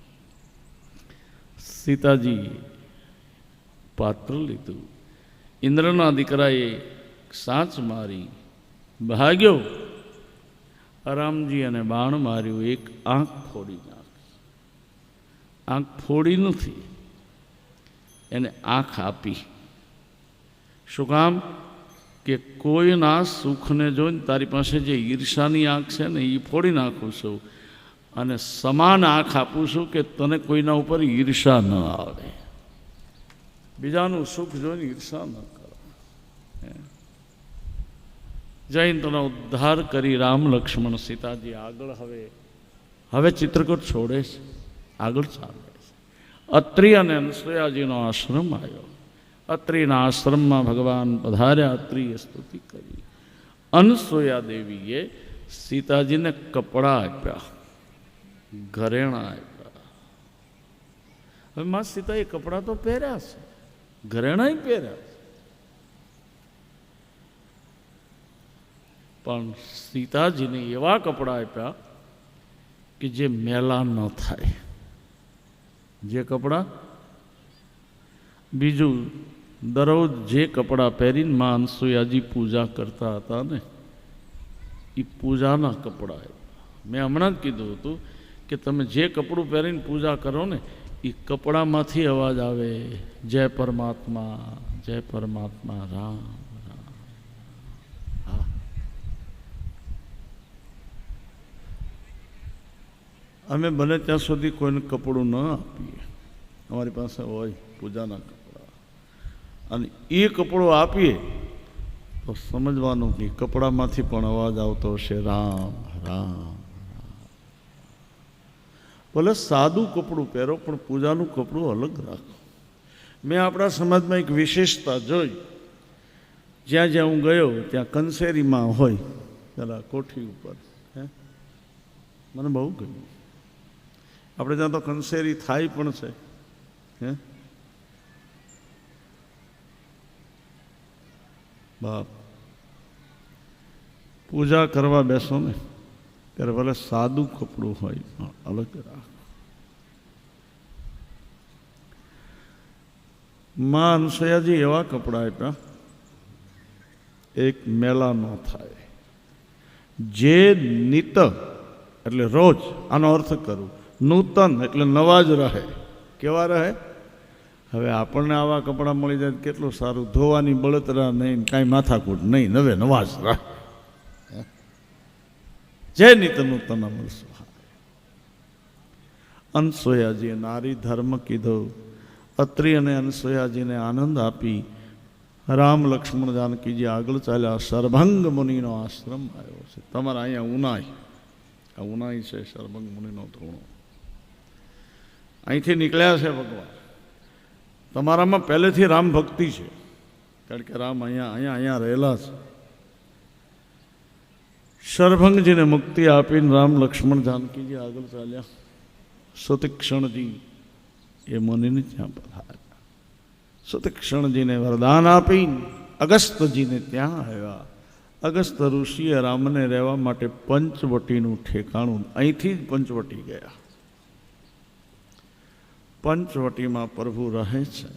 સીતાજી પાત્ર લીધું. ઇન્દ્રના દીકરાએ સાંચ મારી, ભાગ્યો. રામજી અને બાણ માર્યું, એક આંખ ફોડી નાખી. આંખ ફોડી નથી, એને આંખ આપી. શું કામ? કે કોઈના સુખને જોઈને તારી પાસે જે ઈર્ષાની આંખ છે ને એ ફોડી નાખું છું, અને સમાન આંખ આપું છું કે તને કોઈના ઉપર ઈર્ષા ન આવે, બીજાનું સુખ જોઈને ઈર્ષા ન કરો. જૈન તનો ઉદ્ધાર કરી રામ લક્ષ્મણ સીતાજી આગળ હવે ચિત્રકૂટ છોડે છે, આગળ ચાલે છે. અત્રિ અને અનસૂયાજીનો આશ્રમ આવ્યો. અત્રિના આશ્રમમાં ભગવાન પધાર્યા. અત્રિએ સ્તુતિ કરી. અનસૂયા દેવીએ સીતાજીને કપડાં આપ્યા, ઘરેણાં આપ્યા. હવે માં સીતાએ કપડાં તો પહેર્યા છે, ઘરેણાં પહેર્યા છે, પણ સીતાજીને એવા કપડાં આપ્યા કે જે મેલા ન થાય. જે કપડાં, બીજું દરરોજ જે કપડાં પહેરીને માં અનસૂયાજી પૂજા કરતા હતા ને એ પૂજાના કપડાં આપ્યા. મેં હમણાં જ કીધું હતું કે તમે જે કપડું પહેરીને પૂજા કરો ને એ કપડામાંથી અવાજ આવે, જય પરમાત્મા, જય પરમાત્મા, રામ. અમે બને ત્યાં સુધી કોઈને કપડું ન આપીએ. અમારી પાસે હોય પૂજાના કપડાં, અને એ કપડું આપીએ તો સમજવાનું કે કપડામાંથી પણ અવાજ આવતો હશે, રામ રામ. ભલે સાદું કપડું પહેરો પણ પૂજાનું કપડું અલગ રાખો. મેં આપણા સમાજમાં એક વિશેષતા જોઈ. જ્યાં જ્યાં હું ગયો ત્યાં કંસેરીમાં હોય પેલા કોઠી ઉપર, મને બહુ ગમ્યું. આપણે ત્યાં તો કંસેરી થાય પણ છે. બાપ, પૂજા કરવા બેસો ને ત્યારે ભલે સાદું કપડું હોય પણ અલગ રાખો. માં અનસૂયાજી એવા કપડાં આપ્યા એક મેલા ન થાય. જે નિત એટલે રોજ, આનો અર્થ કરું, નૂતન એટલે નવા જ રહે. કેવા રહે? હવે આપણને આવા કપડાં મળી જાય કેટલું સારું, ધોવાની બળતરા નહીં, કાંઈ માથાકૂટ નહીં, નવે નવા જ રહે. જે નિત નૂતન અમર સુહાય. અનસૂયાજીએ નારી ધર્મ કીધો. અત્રિ અને અનસૂયાજીને આનંદ આપી. રામ લક્ષ્મણ જાનકીજી આગળ ચાલ્યા. શરભંગ મુનિનો આશ્રમ આવ્યો છે. તમારા અહીંયા ઉનાઈ, આ ઉનાઈ છે શરભંગ મુનિનો ધૂણો. અહીંથી નીકળ્યા છે ભગવાન. તમારામાં પહેલેથી રામ ભક્તિ છે, કારણ કે રામ અહીંયા રહેલા છે. શરભંગજીને મુક્તિ આપીને રામ લક્ષ્મણ જાનકીજી આગળ ચાલ્યા. સુતીક્ષણજી એ મુનિને ત્યાં પધાર્યા. સુતીક્ષણજીને વરદાન આપીને અગસ્તજીને ત્યાં આવ્યા. અગસ્ત ઋષિએ રામને રહેવા માટે પંચવટીનું ઠેકાણું, અહીંથી જ પંચવટી ગયા. પંચવટીમાં પ્રભુ રહે છે.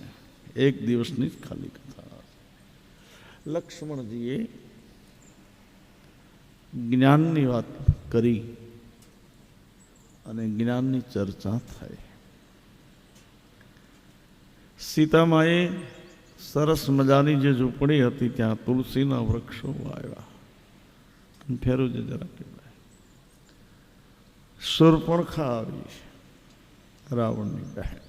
એક દિવસની જ ખાલી કથા. લક્ષ્મણજીએ જ્ઞાનની વાત કરી અને જ્ઞાનની ચર્ચા થઈ. સીતામાએ સરસ મજાની જે ઝૂંપડી હતી ત્યાં તુલસીના વૃક્ષો આવ્યા. ફેરું છે જરા કે શૂર્પણખા આવી, રાવણની બહેન.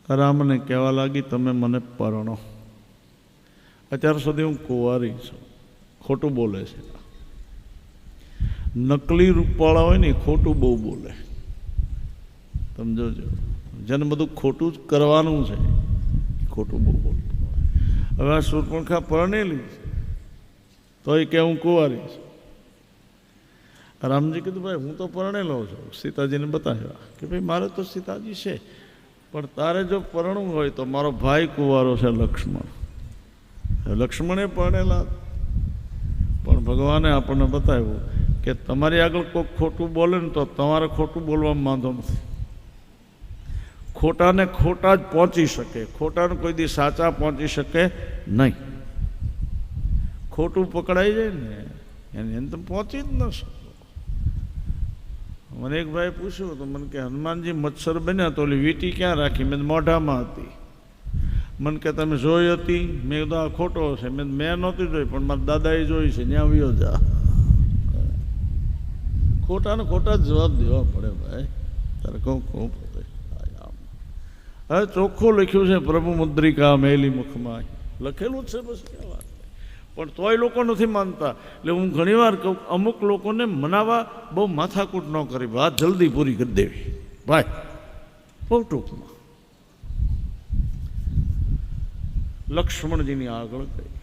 રામને કહેવા લાગી, તમે મને પરણો. અત્યાર સુધી હું કુંવારી છું. ખોટું બોલે છે. નકલી રૂપવાળા હોય ને ખોટું બહુ બોલે, સમજો છો. જેને બધું ખોટું જ કરવાનું છે ખોટું બહુ બોલતું હોય. હવે આ શૂર્પણખા પરણેલી છે તો એ કે હું કુંવારી છું. રામજી કીધું, ભાઈ હું તો પરણેલો છું. સીતાજીને બતાવ્યા કે ભાઈ મારે તો સીતાજી છે, પણ તારે જો પરણવું હોય તો મારો ભાઈ કુંવારો છે લક્ષ્મણ. લક્ષ્મણે પરણેલા, પણ ભગવાને આપણને બતાવ્યું કે તમારી આગળ કોઈ ખોટું બોલે ને તો તમારે ખોટું બોલવામાં વાંધો નથી. ખોટાને ખોટા જ પહોંચી શકે, ખોટાને કોઈ દી સાચા પહોંચી શકે નહીં. ખોટું પકડાઈ જાય ને એને તમે પહોંચી જ ન શકો. મને એક ભાઈ પૂછ્યું તો મને કે હનુમાનજી મચ્છર બન્યા તો ઓલી વીંટી ક્યાં રાખી? મેં મોઢામાં હતી. મને કે તમે જોઈ હતી? મેં કીધું આ ખોટો છે. મેં નહોતી જોઈ પણ મારા દાદાએ જોઈ છે. ત્યાં આવ્યો જા. ખોટાને ખોટા જ જવાબ દેવા પડે ભાઈ. તારે કહું પડે. હવે ચોખ્ખું લખ્યું છે પ્રભુ મુદ્રિકા મેલી મુખમાં લખેલું જ છે. બસ ક્યાં વાત. પણ તોય લોકો નથી માનતા. એટલે હું ઘણીવાર કહું અમુક લોકોને મનાવવા બહુ માથાકૂટ ન કરી, વાત જલ્દી પૂરી કરી દેવી ભાઈ. બહુ ટૂંકમાં લક્ષ્મણજીની આગળ ગઈ.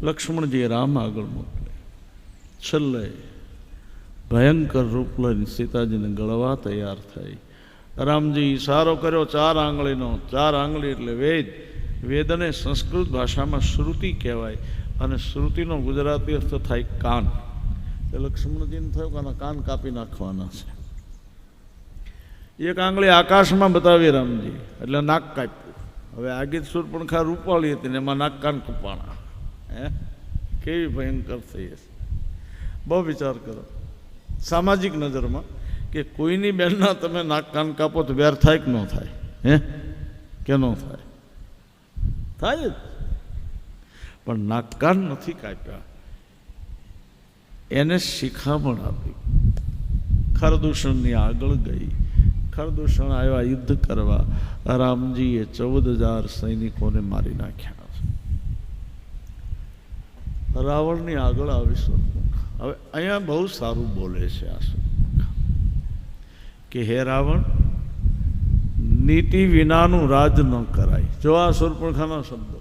લક્ષ્મણજીએ રામ આગળ મોકલે. છેલ્લે ભયંકર રૂપ લઈને સીતાજીને ગળવા તૈયાર થઈ. રામજી ઈશારો કર્યો 4 આંગળીનો. 4 આંગળી એટલે વેદ. વેદને સંસ્કૃત ભાષામાં શ્રુતિ કહેવાય અને શ્રુતિનો ગુજરાતી અર્થ થાય કાન. એ લક્ષ્મણજીને થયું કે આના કાન કાપી નાખવાના છે. એક આંગળી આકાશમાં બતાવી રામજી એટલે નાક કાપ્યું. હવે આગી શૂર્પણખા રૂપાળી હતી ને એમાં નાક કાન કપાણા. કેવી ભયંકર થઈ હશે. બહુ વિચાર કરો સામાજિક નજરમાં કે કોઈની બહેનના તમે નાક કાન કાપો તો વેર થાય કે ન થાય? કે ન થાય? થાય જ. પણ નાક કાન નથી કાપ્યા. એને શિખામણ આપી. ખરદૂષણની આગળ ગઈ. ખરદૂષણ આવ્યા યુદ્ધ કરવા. રામજીએ 14,000 સૈનિકોને મારી નાખ્યા. રાવણની આગળ આવી શૂર્પણખા. હવે અહીંયા બહુ સારું બોલે છે આ શૂર્પણખા કે હે રાવણ, નીતિ વિનાનું રાજ ન કરાય. જો આ શૂર્પણખાના શબ્દો.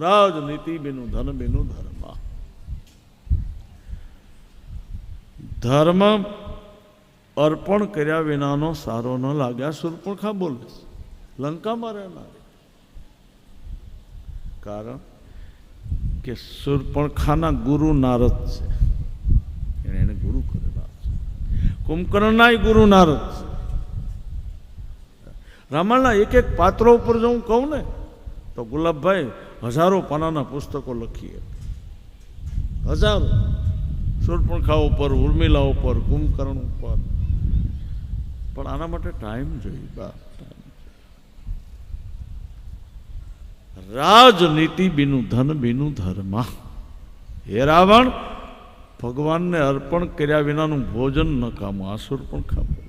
રાજ નીતિ બિનું ધન બિનું ધર્મ. ધર્મ અર્પણ કર્યા વિનાનો સારો ન લાગ્યા. શૂર્પણખા બોલે છે લંકામાં રહેનારી. કારણ કે શૂર્પણખાના ગુરુ નારદ છે. એને ગુરુ કરેલા છે. કુંભકર્ણના ગુરુ નારદ છે. રામાયણના એક પાત્રો ઉપર જો હું કહું ને તો ગુલાબભાઈ 1000 પાનાના પુસ્તકો લખીએ. 1000. શૂર્પણખા ઉપર, ઉર્મિલા ઉપર, કુંભકર્ણ ઉપર. પણ આના માટે ટાઈમ જોઈએ. રાજનીતિ બીનું ધન બીનું ધર્મ. હે રાવણ, ભગવાનને અર્પણ કર્યા વિનાનું ભોજન ન કામું. આ શૂર્પણખા બોલે.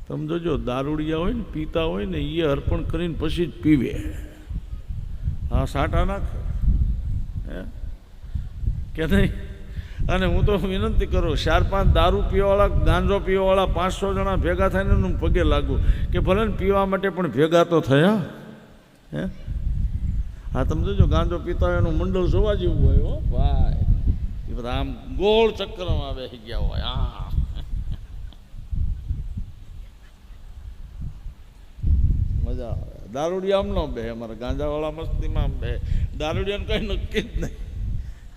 તમે જોજો દારૂડિયા હોય ને, પીતા હોય ને, એ અર્પણ કરીને પછી જ પીવે. હા, સાટા નાખે કે નહીં? અને હું તો વિનંતી કરું, 4-5 દારૂ પીવાવાળા, ગાંજો પીવાવાળા 500 જણા ભેગા થઈને હું પગે લાગુ કે ભલે ને પીવા માટે પણ ભેગા તો થયા. હા, તમે જોજો ગાંજો પીતા હોય એનું મંડળ જોવા જેવું હોય. હો ભાઈ, એ બધા આમ ગોળ ચક્રમાં બેસી ગયા હોય. હા, મજા આવે. દારૂડિયા આમ ન બે. અમારા ગાંજાવાળા મસ્તીમાં આમ બે. દારૂડિયાને કંઈ નક્કી જ નહીં.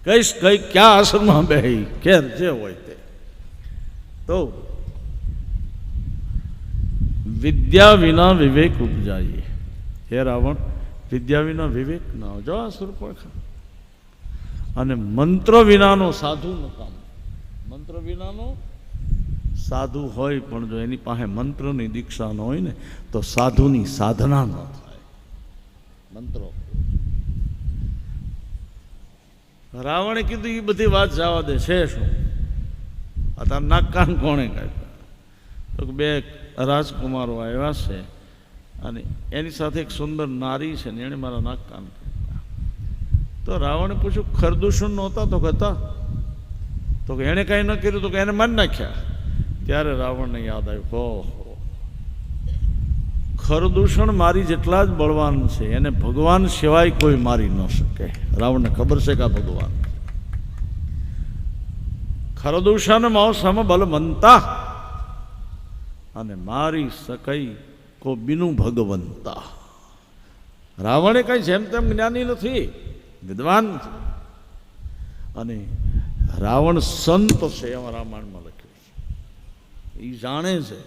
કઈ ક્યાં આશ્રમમાં બે ખેર જે હોય તે. તો વિદ્યા વિના વિવેક ઉપજાઈએ. હે રાવણ, વિદ્યા વિના વિવેક ના હોય. જો આ શૂર્પણખા. અને મંત્ર વિનાનો સાધુ નકામ. મંત્ર વિનાનો સાધુ હોય પણ જો એની પાસે મંત્રની દીક્ષા ન હોય ને તો સાધુની સાધના ન થાય. મંત્રો. રાવણે કીધું એ બધી વાત જવા દે છે શું? અત્યારે નાક કાન કોણે કાપ્યા? તો 2 રાજકુમારો આવ્યા છે અને એની સાથે એક સુંદર નારી છે ને એણે મારા નાક કાન કાપ્યા. તો રાવણે પૂછ્યું ખરદૂષણ નહોતા? તો કહેતા. તો કે એણે કાંઈ ન કર્યું તો કે એને મારી નાખ્યા. ત્યારે રાવણને યાદ આવ્યું, ઓહો, ખરદૂષણ મારી જેટલા જ બળવાન છે, એને ભગવાન સિવાય કોઈ મારી ન શકે. રાવણને ખબર છે કે આ ભગવાન. ખરદૂષણ મૌસમ બલવંતા અને મારી સકઈ કો બિનુ ભગવંતા. રાવણે કઈ જેમ તેમ જ્ઞાની નથી, વિદ્વાન છે. અને રાવણ સંત છે એમાં રામાયણમાં લખ્યું છે. એ જાણે છે.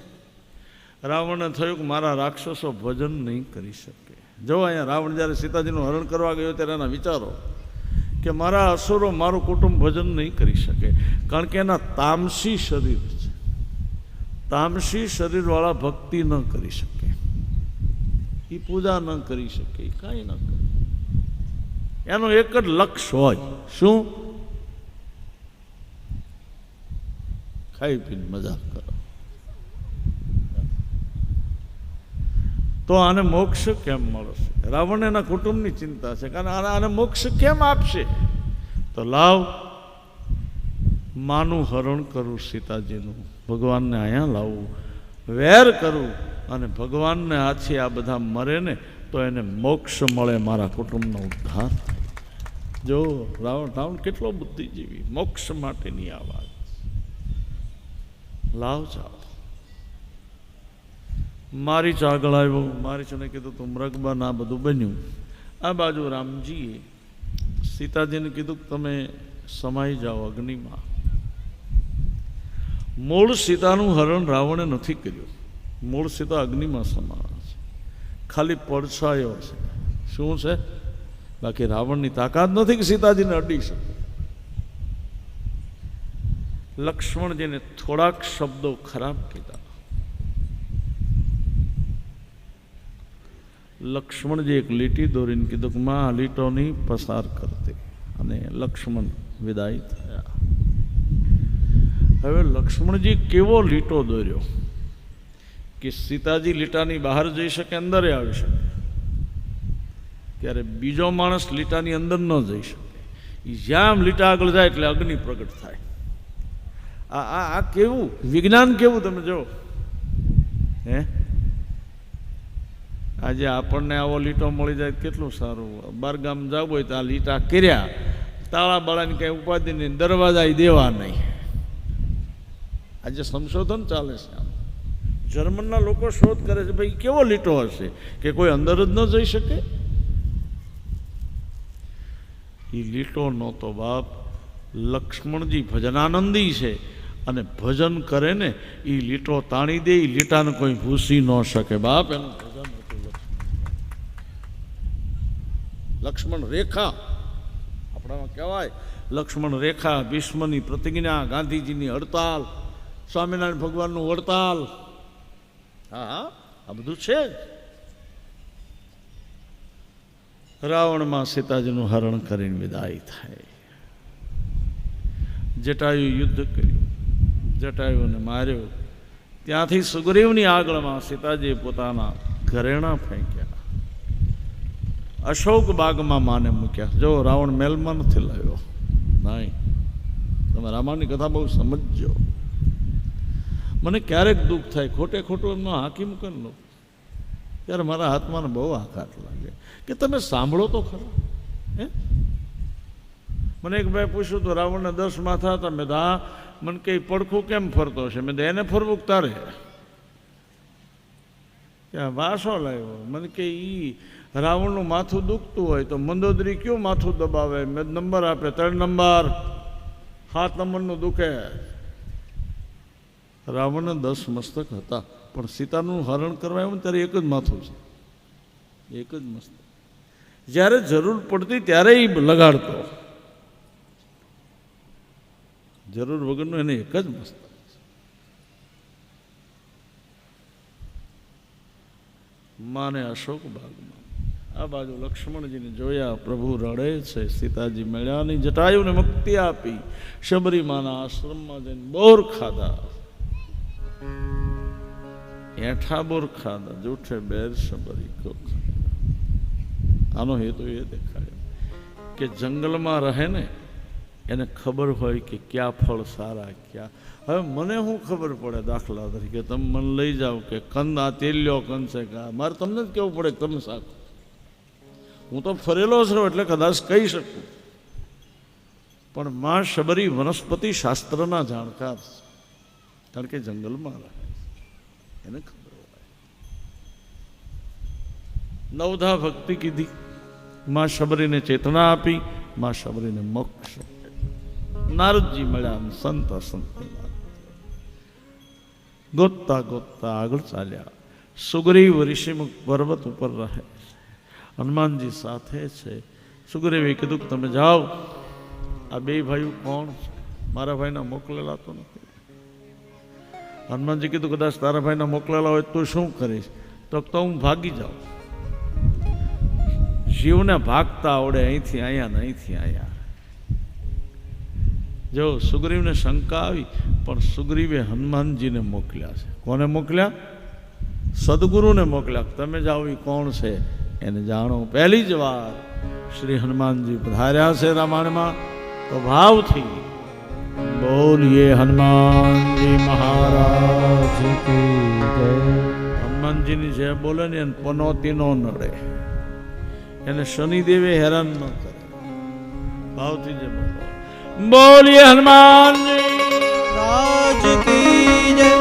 રાવણને થયું કે મારા રાક્ષસો ભજન નહીં કરી શકે. જો અહીંયા રાવણ જ્યારે સીતાજીનું હરણ કરવા ગયો ત્યારે એના વિચારો કે મારા અસુરો મારું કુટુંબ ભજન નહીં કરી શકે, કારણ કે એના તામસી શરીર છે. તામસી શરીરવાળા ભક્તિ ન કરી શકે, એ પૂજા ન કરી શકે, એ કાંઈ ન કરે. એનું એક જ લક્ષ્ય હોય, શું? ખાઈ પીને મજા કરો. તો આને મોક્ષ કેમ મળશે? રાવણ એના કુટુંબની ચિંતા છે, કારણ આને મોક્ષ કેમ આપશે? તો લાવ માનું હરણ કરું, સીતાજીનું ભગવાનને અહીંયા લાવવું, વેર કરું, અને ભગવાનને આથી આ બધા મરે ને તો એને મોક્ષ મળે, મારા કુટુંબનો ઉદ્ધાર થાય. જો રાવણ કેટલો બુદ્ધિજીવી, મોક્ષ માટેની આ વાત. લાવ જાઓ. મારીચ આગળ આવ્યો, મારીચને કીધું તું મૃગ બન, આ બધું બન્યું. આ બાજુ રામજીએ સીતાજીને કીધું કે તમે સમાઈ જાઓ અગ્નિમાં. મૂળ સીતાનું હરણ રાવણે નથી કર્યું, મૂળ સીતા અગ્નિમાં સમાયા છે, ખાલી પડછાયો છે. શું છે? બાકી રાવણની તાકાત નથી કે સીતાજીને અડી શકે. લક્ષ્મણજીને થોડાક શબ્દો ખરાબ કીધા. લક્ષ્મણજી એક લીટી દોરીને કીધું કે માં આ લીટોની પસાર કરતી, અને લક્ષ્મણ વિદાય થયા. હવે લક્ષ્મણજી કેવો લીટો દોર્યો કે સીતાજી લીટાની બહાર જઈ શકે, અંદર આવી શકે, ત્યારે બીજો માણસ લીટાની અંદર ન જઈ શકે. જ્યાં લીટા આગળ જાય એટલે અગ્નિ પ્રગટ થાય. આ કેવું વિજ્ઞાન, કેવું તમે જો. હે, આજે આપણને આવો લીટો મળી જાય કેટલું સારું. બારગામ જવું હોય તો આ લીટા કર્યા, તાળા બાળાની કઈ ઉપાધિ નહીં, દરવાજા દેવા નહીં. આજે સંશોધન ચાલે છે. આમ જર્મનના લોકો શોધ કરે છે, ભાઈ કેવો લીટો હશે કે કોઈ અંદર જ ન જઈ શકે. એ લીટો નહોતો બાપ. લક્ષ્મણજી ભજનાનંદી છે, અને ભજન કરે ને એ લીટો તાણી દે, એ લીટાને કોઈ ભૂસી ન શકે બાપ. એનું ભજન હતું લક્ષ્મણ રેખા, આપણામાં કહેવાય લક્ષ્મણ રેખા. ભીષ્મની પ્રતિજ્ઞા, ગાંધીજીની હડતાલ, સ્વામિનારાયણ ભગવાનનું વડતાલ. હા, આ બધું છે જ. રાવણમાં સીતાજીનું હરણ કરીને વિદાય થાય. જટાયુ યુદ્ધ કર્યું, જટાયુને માર્યો. ત્યાંથી સુગ્રીવની આગળમાં સીતાજીએ પોતાના ઘરેણા ફેંક્યા, અશોક બાગમાં માને મૂક્યા. જો રાવણ મેલમાં નથી લાવ્યો, નહીં. તમે રામાયણની કથા બહુ સમજજો. મને ક્યારેક દુઃખ થાય, ખોટે ખોટું એમનો હાકી મૂકે ને ત્યારે મારા હાથમાં બહુ આઘાત લાગે કે તમે સાંભળો તો ખરા. હે, મને એક ભાઈ પૂછ્યું તો રાવણને 10 માથા હતા. મેં હા, મને કંઈ પડખું કેમ ફરતો છે? મેં એને ફરવું તારે ક્યાં વાસો લાવ્યો? મને કે ઈ રાવણનું માથું દુખતું હોય તો મંદોદરી કયું માથું દબાવે? મેં નંબર આપે, 3 નંબર, 7 નંબરનું દુખે. રાવણને 10 મસ્તક હતા, પણ સીતાનું હરણ કરવા આવ્યું ત્યારે એક જ માથું છે, એક જ મસ્તક. જ્યારે જરૂર પડતી ત્યારે એ લગાડતો, જરૂર વગરનું એને એક જ મસ્તક છે. માને અશોક બાગમાં. આ બાજુ લક્ષ્મણજીને જોયા, પ્રભુ રડે છે. સીતાજી મળ્યાની, જટાયુને મુક્તિ આપી, શબરીમાના આશ્રમમાં જઈને બોર ખાધા, એઠા બોર ખાધા, જૂઠે બેર શબરી કો. આનો હેતુ એ દેખાયો કે જંગલમાં રહે ને એને ખબર હોય કે ક્યાં ફળ સારા, ક્યાં. હવે મને શું ખબર પડે? દાખલા તરીકે તમે મને લઈ જાઓ કે કંદ આ તેલ્યો કંદ છે, મારે તમને જ કહેવું પડે કે તમે શાકો. હું તો ફરેલો છું એટલે કદાચ કહી શકું, પણ માં શબરી વનસ્પતિ શાસ્ત્રના જાણકાર છે, કારણ કે જંગલમાં રહે, એને ખબર હોય. નવધા ભક્તિ કીધી, માં શબરીને ચેતના આપી, માં શબરીને મોક્ષ. નારદજી મળ્યા, સંત સંતની વાત. ગોતતા ગોતતા આગળ ચાલ્યા. સુગ્રીવ ઋષિમુખ પર્વત ઉપર રહે, હનુમાનજી સાથે છે. સુગ્રીવે કીધું કે તમે જાઓ, આ બે ભાઈઓ કોણ છે? મારા ભાઈના મોકલેલા તો નથી. હનુમાનજી કીધું કદાચ તારા ભાઈના મોકલેલા હોય તો શું કરીશ? તો હું ભાગી જાઉં. જીવને ભાગતા આવડે અહીંથી અહીંયા ને અહીંથી અહીંયા. જો સુગ્રીવને શંકા આવી, પણ સુગ્રીવે હનુમાનજીને મોકલ્યા છે. કોને મોકલ્યા? સદગુરુને મોકલ્યા. તમે જાઓ, એ કોણ છે એને જાણો. પહેલી જ વાર શ્રી હનુમાનજી પધાર્યા છે રામાયણમાં, તો ભાવથી બોલીએ હનુમાનજી મહારાજ કી જય. હનુમાનજીની જે બોલે ને એને પનોતી નો નડે, એને શનિદેવે હેરાન ન કરે. ભાવથી જે બોલો, બોલીએ હનુમાનજી રાજ કી જય.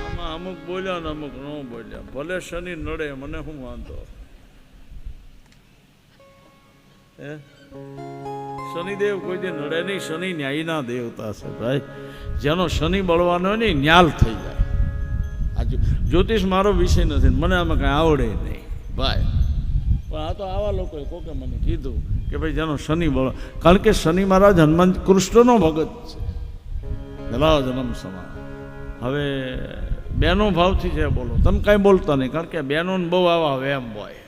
આમાં અમુક બોલ્યા ને અમુક ન બોલ્યા. ભલે શનિ નડે, મને શું વાંધો? હે, શનિદેવ કોઈ દી નડે નહીં. શનિ ન્યાયના દેવતા છે ભાઈ. જેનો શનિ બળવાનો હોય ને ન્યાલ થઈ જાય. આ જ્યોતિષ મારો વિષય નથી, મને આમાં કાંઈ આવડે નહીં ભાઈ. પણ આ તો આવા લોકોએ કોકે મને કીધું કે ભાઈ જેનો શનિ બળ, કારણ કે શનિ મહારાજ હનુમાન કૃષ્ણનો ભગત છે, ભલા જન્મ સમાન. હવે બેનો ભાવથી છે બોલો, તમે કાંઈ બોલતા નહીં, કારણ કે બહેનોને બહુ આવા વેમ હોય.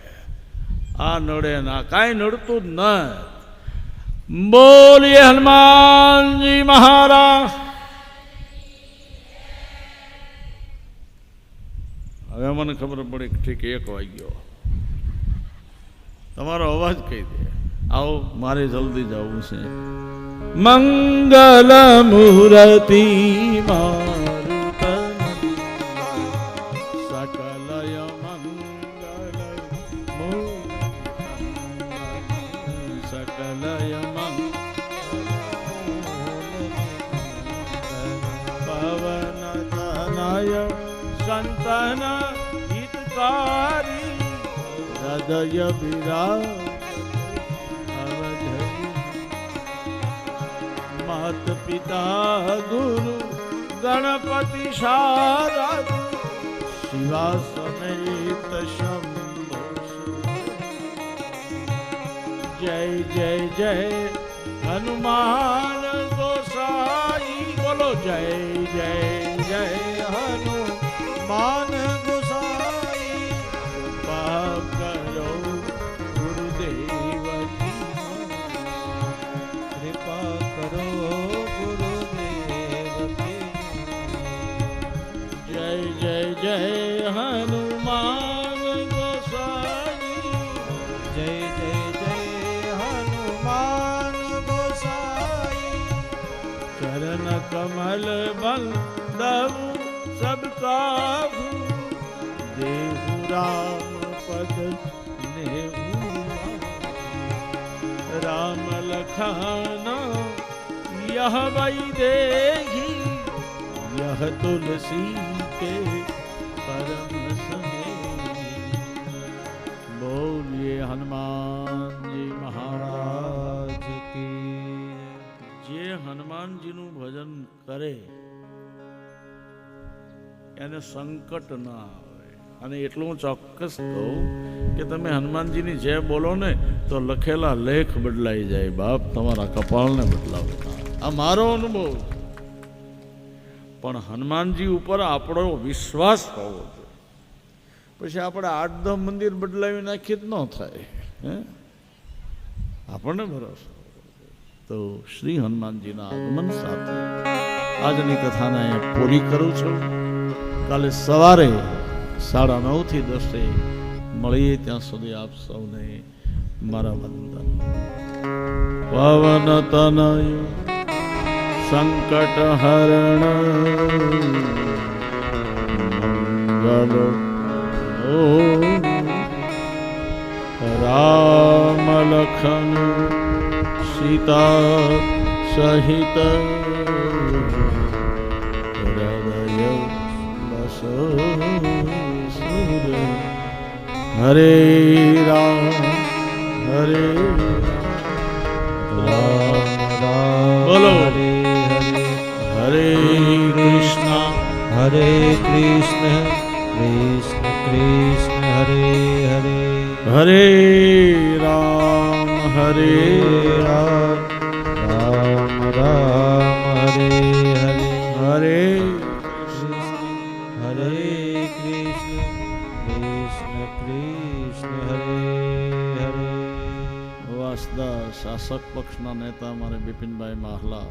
આ નડે ના, કાંઈ નડતું જ નહીં. બોલીએ હનુમાનજી મહારાજ. હવે મને ખબર પડી કે ઠીક 1 વાગ્યો. તમારો અવાજ કહી દે, આવો મારે જલ્દી જવું છે. મંગલ મૂર્તિ મારુત સકલય મંગલ સકલય પવન તનય સંતન હિતકારી હૃદય વિરાજ અવધરી માત પિતા ગુરુ ગણપતિ શારદ શિવા સમેત શંભો. જય જય જય હનુમાન ગોસાઈ. બોલો જય જય જય હનુમાન ગોસાઈ. કૃપા કરો ગુરુદેવ કી, કૃપા કરો ગુરુદેવ કી. જય જય જય હનુમાન ગોસાઈ. જય જય જય હનુમાન ગોસાઈ. ચરણ કમલ બંદવ સબ કાહુ દેહુ રામ પદ નેહુ. राम लखन यह वैदेही यह तुलसी के परम सनेही। बोलिए हनुमान जी महाराज की। જે હનુમાનજીનું ભજન કરે એને સંકટ ના આવે. અને એટલું હું ચોક્કસ કહું કે તમે હનુમાનજીની જય બોલો ને તો લખેલા લેખ બદલાઈ જાય. બાપ તમારા કપાળને બદલાવે. આ મારો અનુભવ. પણ હનુમાનજી ઉપર આપણો વિશ્વાસ હોવો જોઈએ. પછી આપણે 8-10 મંદિર બદલાવી નાખીએ જ ન થાય. હે, આપણને ભરોસો. તો શ્રી હનુમાનજીના આગમન સાથે આજની કથાને અહીંયા પૂરી કરું છું. કાલે સવારે 9:30 થી 10 મળીએ. ત્યાં સુધી આપ સૌને મારા વંદન. પવન તનય સંકટ હરણ મંગલ ઓ રામ લખન सीता सहित हृदय बसो सुर हरे राम हरे राम राम बोलो हरे हरे હરે કૃષ્ણ કૃષ્ણ કૃષ્ણ હરે હરે હરે રામ હરે રામ રામ રામ હરે હરે હરે હરે કૃષ્ણ કૃષ્ણ કૃષ્ણ હરે હરે વાસદા શાસક પક્ષના નેતા મારે બિપિનભાઈ માહલા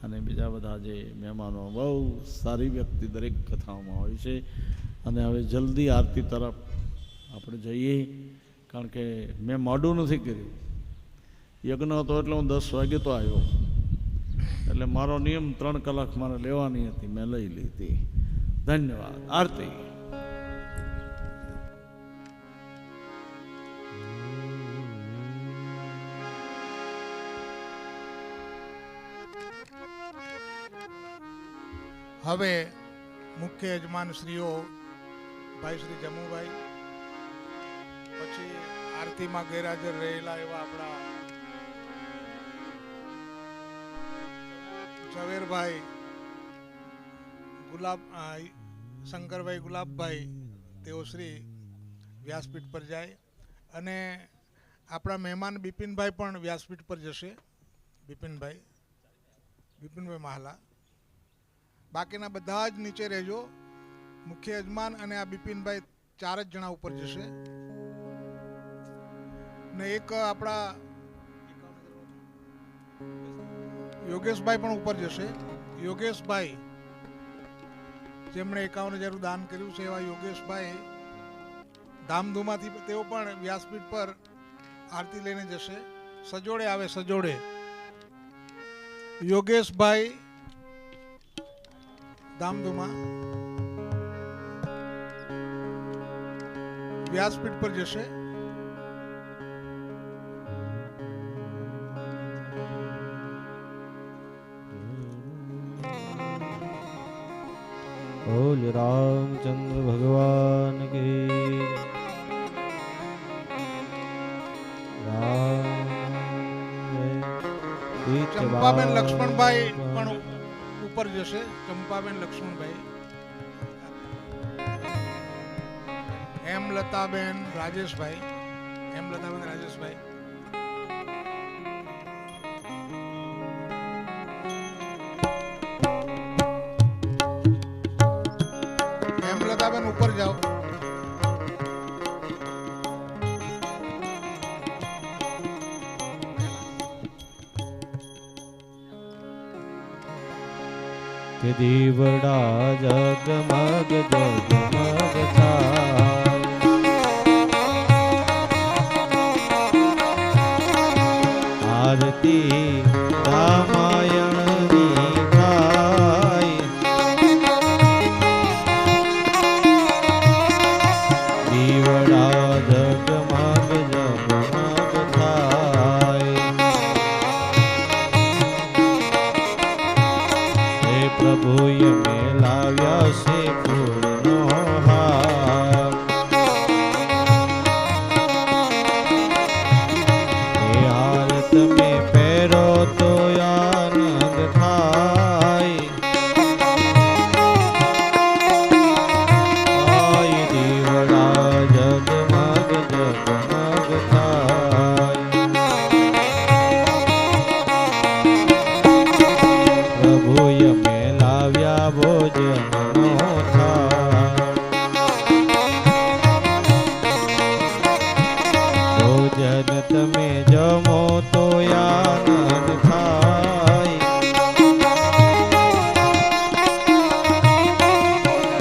અને બીજા બધા જે મહેમાનો બહુ સારી વ્યક્તિ દરેક કથાઓમાં હોય છે. અને હવે જલ્દી આરતી તરફ આપણે જઈએ, કારણ કે મેં મોડું નથી કર્યું. યજ્ઞ હતો એટલે હું 10 વાગે તો આવ્યો, એટલે મારો નિયમ 3 કલાક મારે લેવાની હતી, મેં લઈ લીધી. ધન્યવાદ. આરતી. હવે મુખ્ય યજમાન શ્રીઓ ભાઈ શ્રી જમુભાઈ, પછી આરતીમાં ગેરહાજર રહેલા એવા આપણા ઝવેરભાઈ, શંકરભાઈ ગુલાબભાઈ, તેઓ શ્રી વ્યાસપીઠ પર જાય. અને આપણા મહેમાન બિપિનભાઈ પણ વ્યાસપીઠ પર જશે. બિપિનભાઈ માહલા. બાકીના બધા જ નીચે રહેજો. મુખ્ય યજમાન અને આ બિપિનભાઈ 4 જ જણા ઉપર જશે. ને એક આપણા યોગેશભાઈ પણ ઉપર જશે. યોગેશભાઈ જેમણે 51,000 દાન કર્યું છે એવા યોગેશભાઈ ધામધૂમાથી તેઓ પણ વ્યાસપીઠ પર આરતી લઈને જશે. સજોડે આવે, સજોડે. યોગેશભાઈ ધામધુમા વ્યાસપીઠ પર જશે. બોલ રામચંદ્ર ભગવાન કી ચંપાબેન લક્ષ્મણભાઈ પણ ઉપર જશે. ચંપાબેન લક્ષ્મણભાઈ, હેમલતાબેન રાજેશભાઈ, હેમલતાબેન ઉપર જાઓ. કે દીવડા જગમગ જગમગ થાય, આરતી રામાયણની થાય, દીવડા જગમગ જગમગ થાય. પ્રભુએ મેલાવ્યા છે ફૂલનો હાર, એ હાર તમે પહેરો તો આનંદ થાય. આય દીવડા જગમગ જગમગ થાય. પ્રભુએ મેલાવ્યા ભોજનનો થાળ, ભોજન તમે જમો તો આનંદ થાય.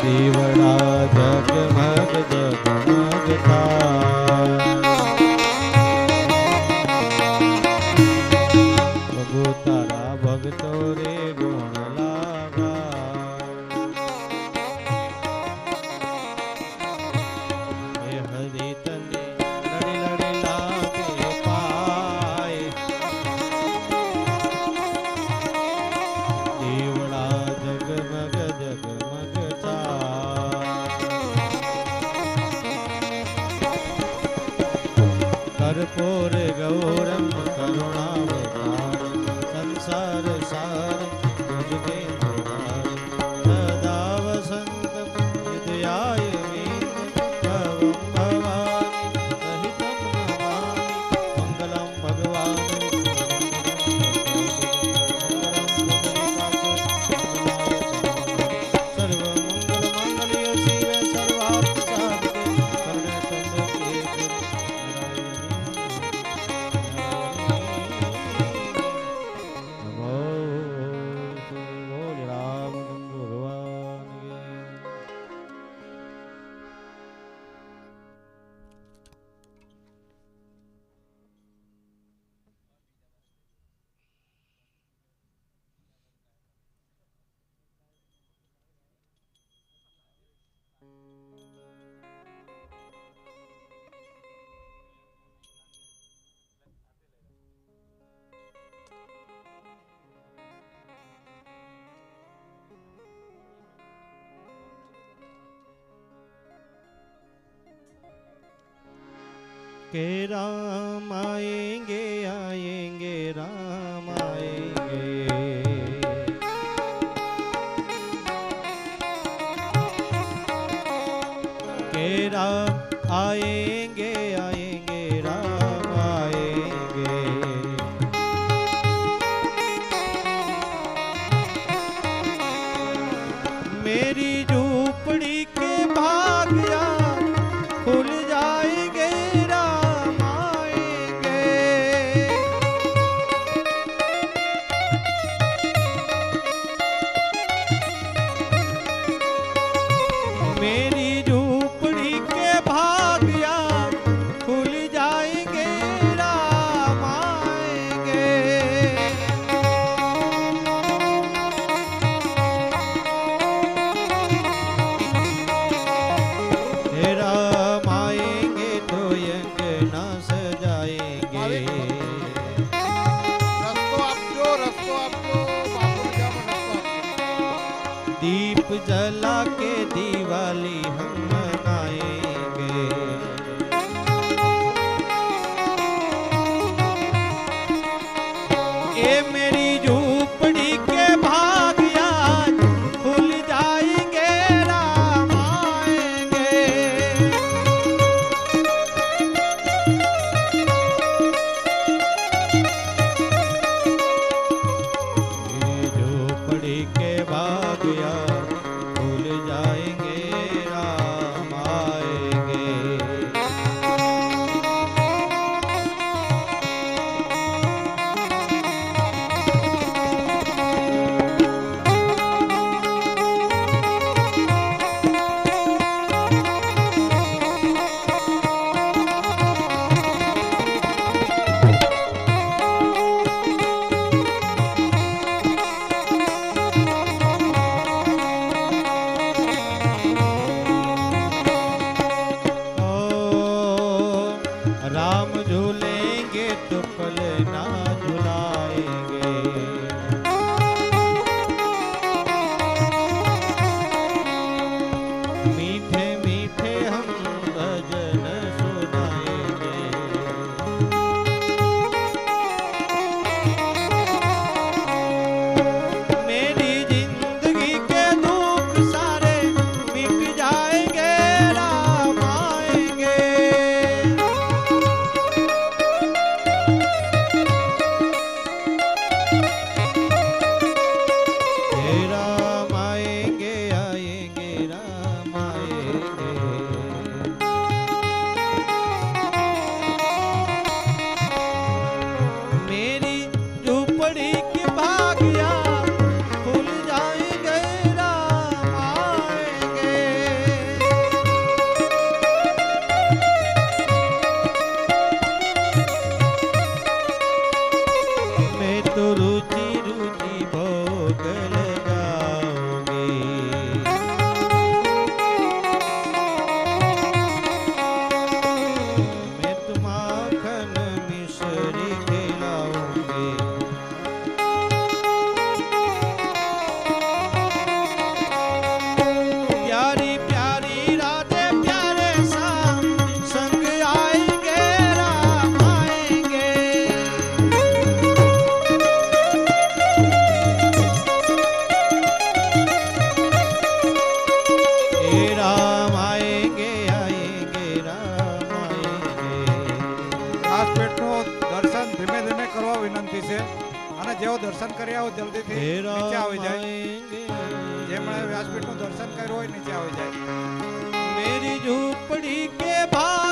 દીવડા જગમગ જગમગ થાય. પ્રભુ તારા ભક્તો રે ગુણ લાગા, હે હરિ તને લડી લડી લાગે પાય. દીવડા જગમગ જગમગ થાય. કર્પૂર ગૌરમ કરુણાવતારમ સંસાર સાર તુજકે સદા के राम आएंगे आएंगे राम आएंगे। के राम आएंगे आएंगे राम आएंगे। मेरी झूपड़ी के भाग्या खुल जाएंगे राम आएंगे। मेरी झूपड़ी के भाग्या खुल जाएंगे राम आएंगे। हे राम आएंगे तो अंगना सजाएंगे। રસ્તો આપજો બાપુ રસ્તો આપજો। दीप जला के दिवाली हम मनाएंगे। ये मेरी झूपड़ी के भाग्या खुल जाएंगे राम आएंगे। ये झोपड़ी के भाग्या खुल जाएंगे राम आएंगे। राम झूलेंगे तो पलना झुलाएंगे। मीठे मीठे हम भजन सुनाएंगे। मेरी जिंदगी के दुख सारे मिट जाएंगे राम आएंगे। हे राम आएंगे आएंगे राम आएंगे। मेरी झूपड़ी की भाग्या खुल जाएंगे राम आएंगे। मैं तो रुचि रुचि भोग लगाऊंगी। मैं तो माखन मिश्री खिलाऊंगी। प्यारी प्यारी राधे प्यारे शाम संग आएंगे राम आएंगे। हे राम आएंगे आएंगे राम आएंगे। રાજપીઠનું દર્શન ધીમે ધીમે કરવા વિનંતી છે અને જેવો દર્શન કરી આવો જલ્દીથી हे નીચે આવી राम જાય। आएंगे। જેમણે વ્યાસપીઠનું દર્શન કર્યું હોય નીચે આવી જાય। मेरी झूपड़ी के भाग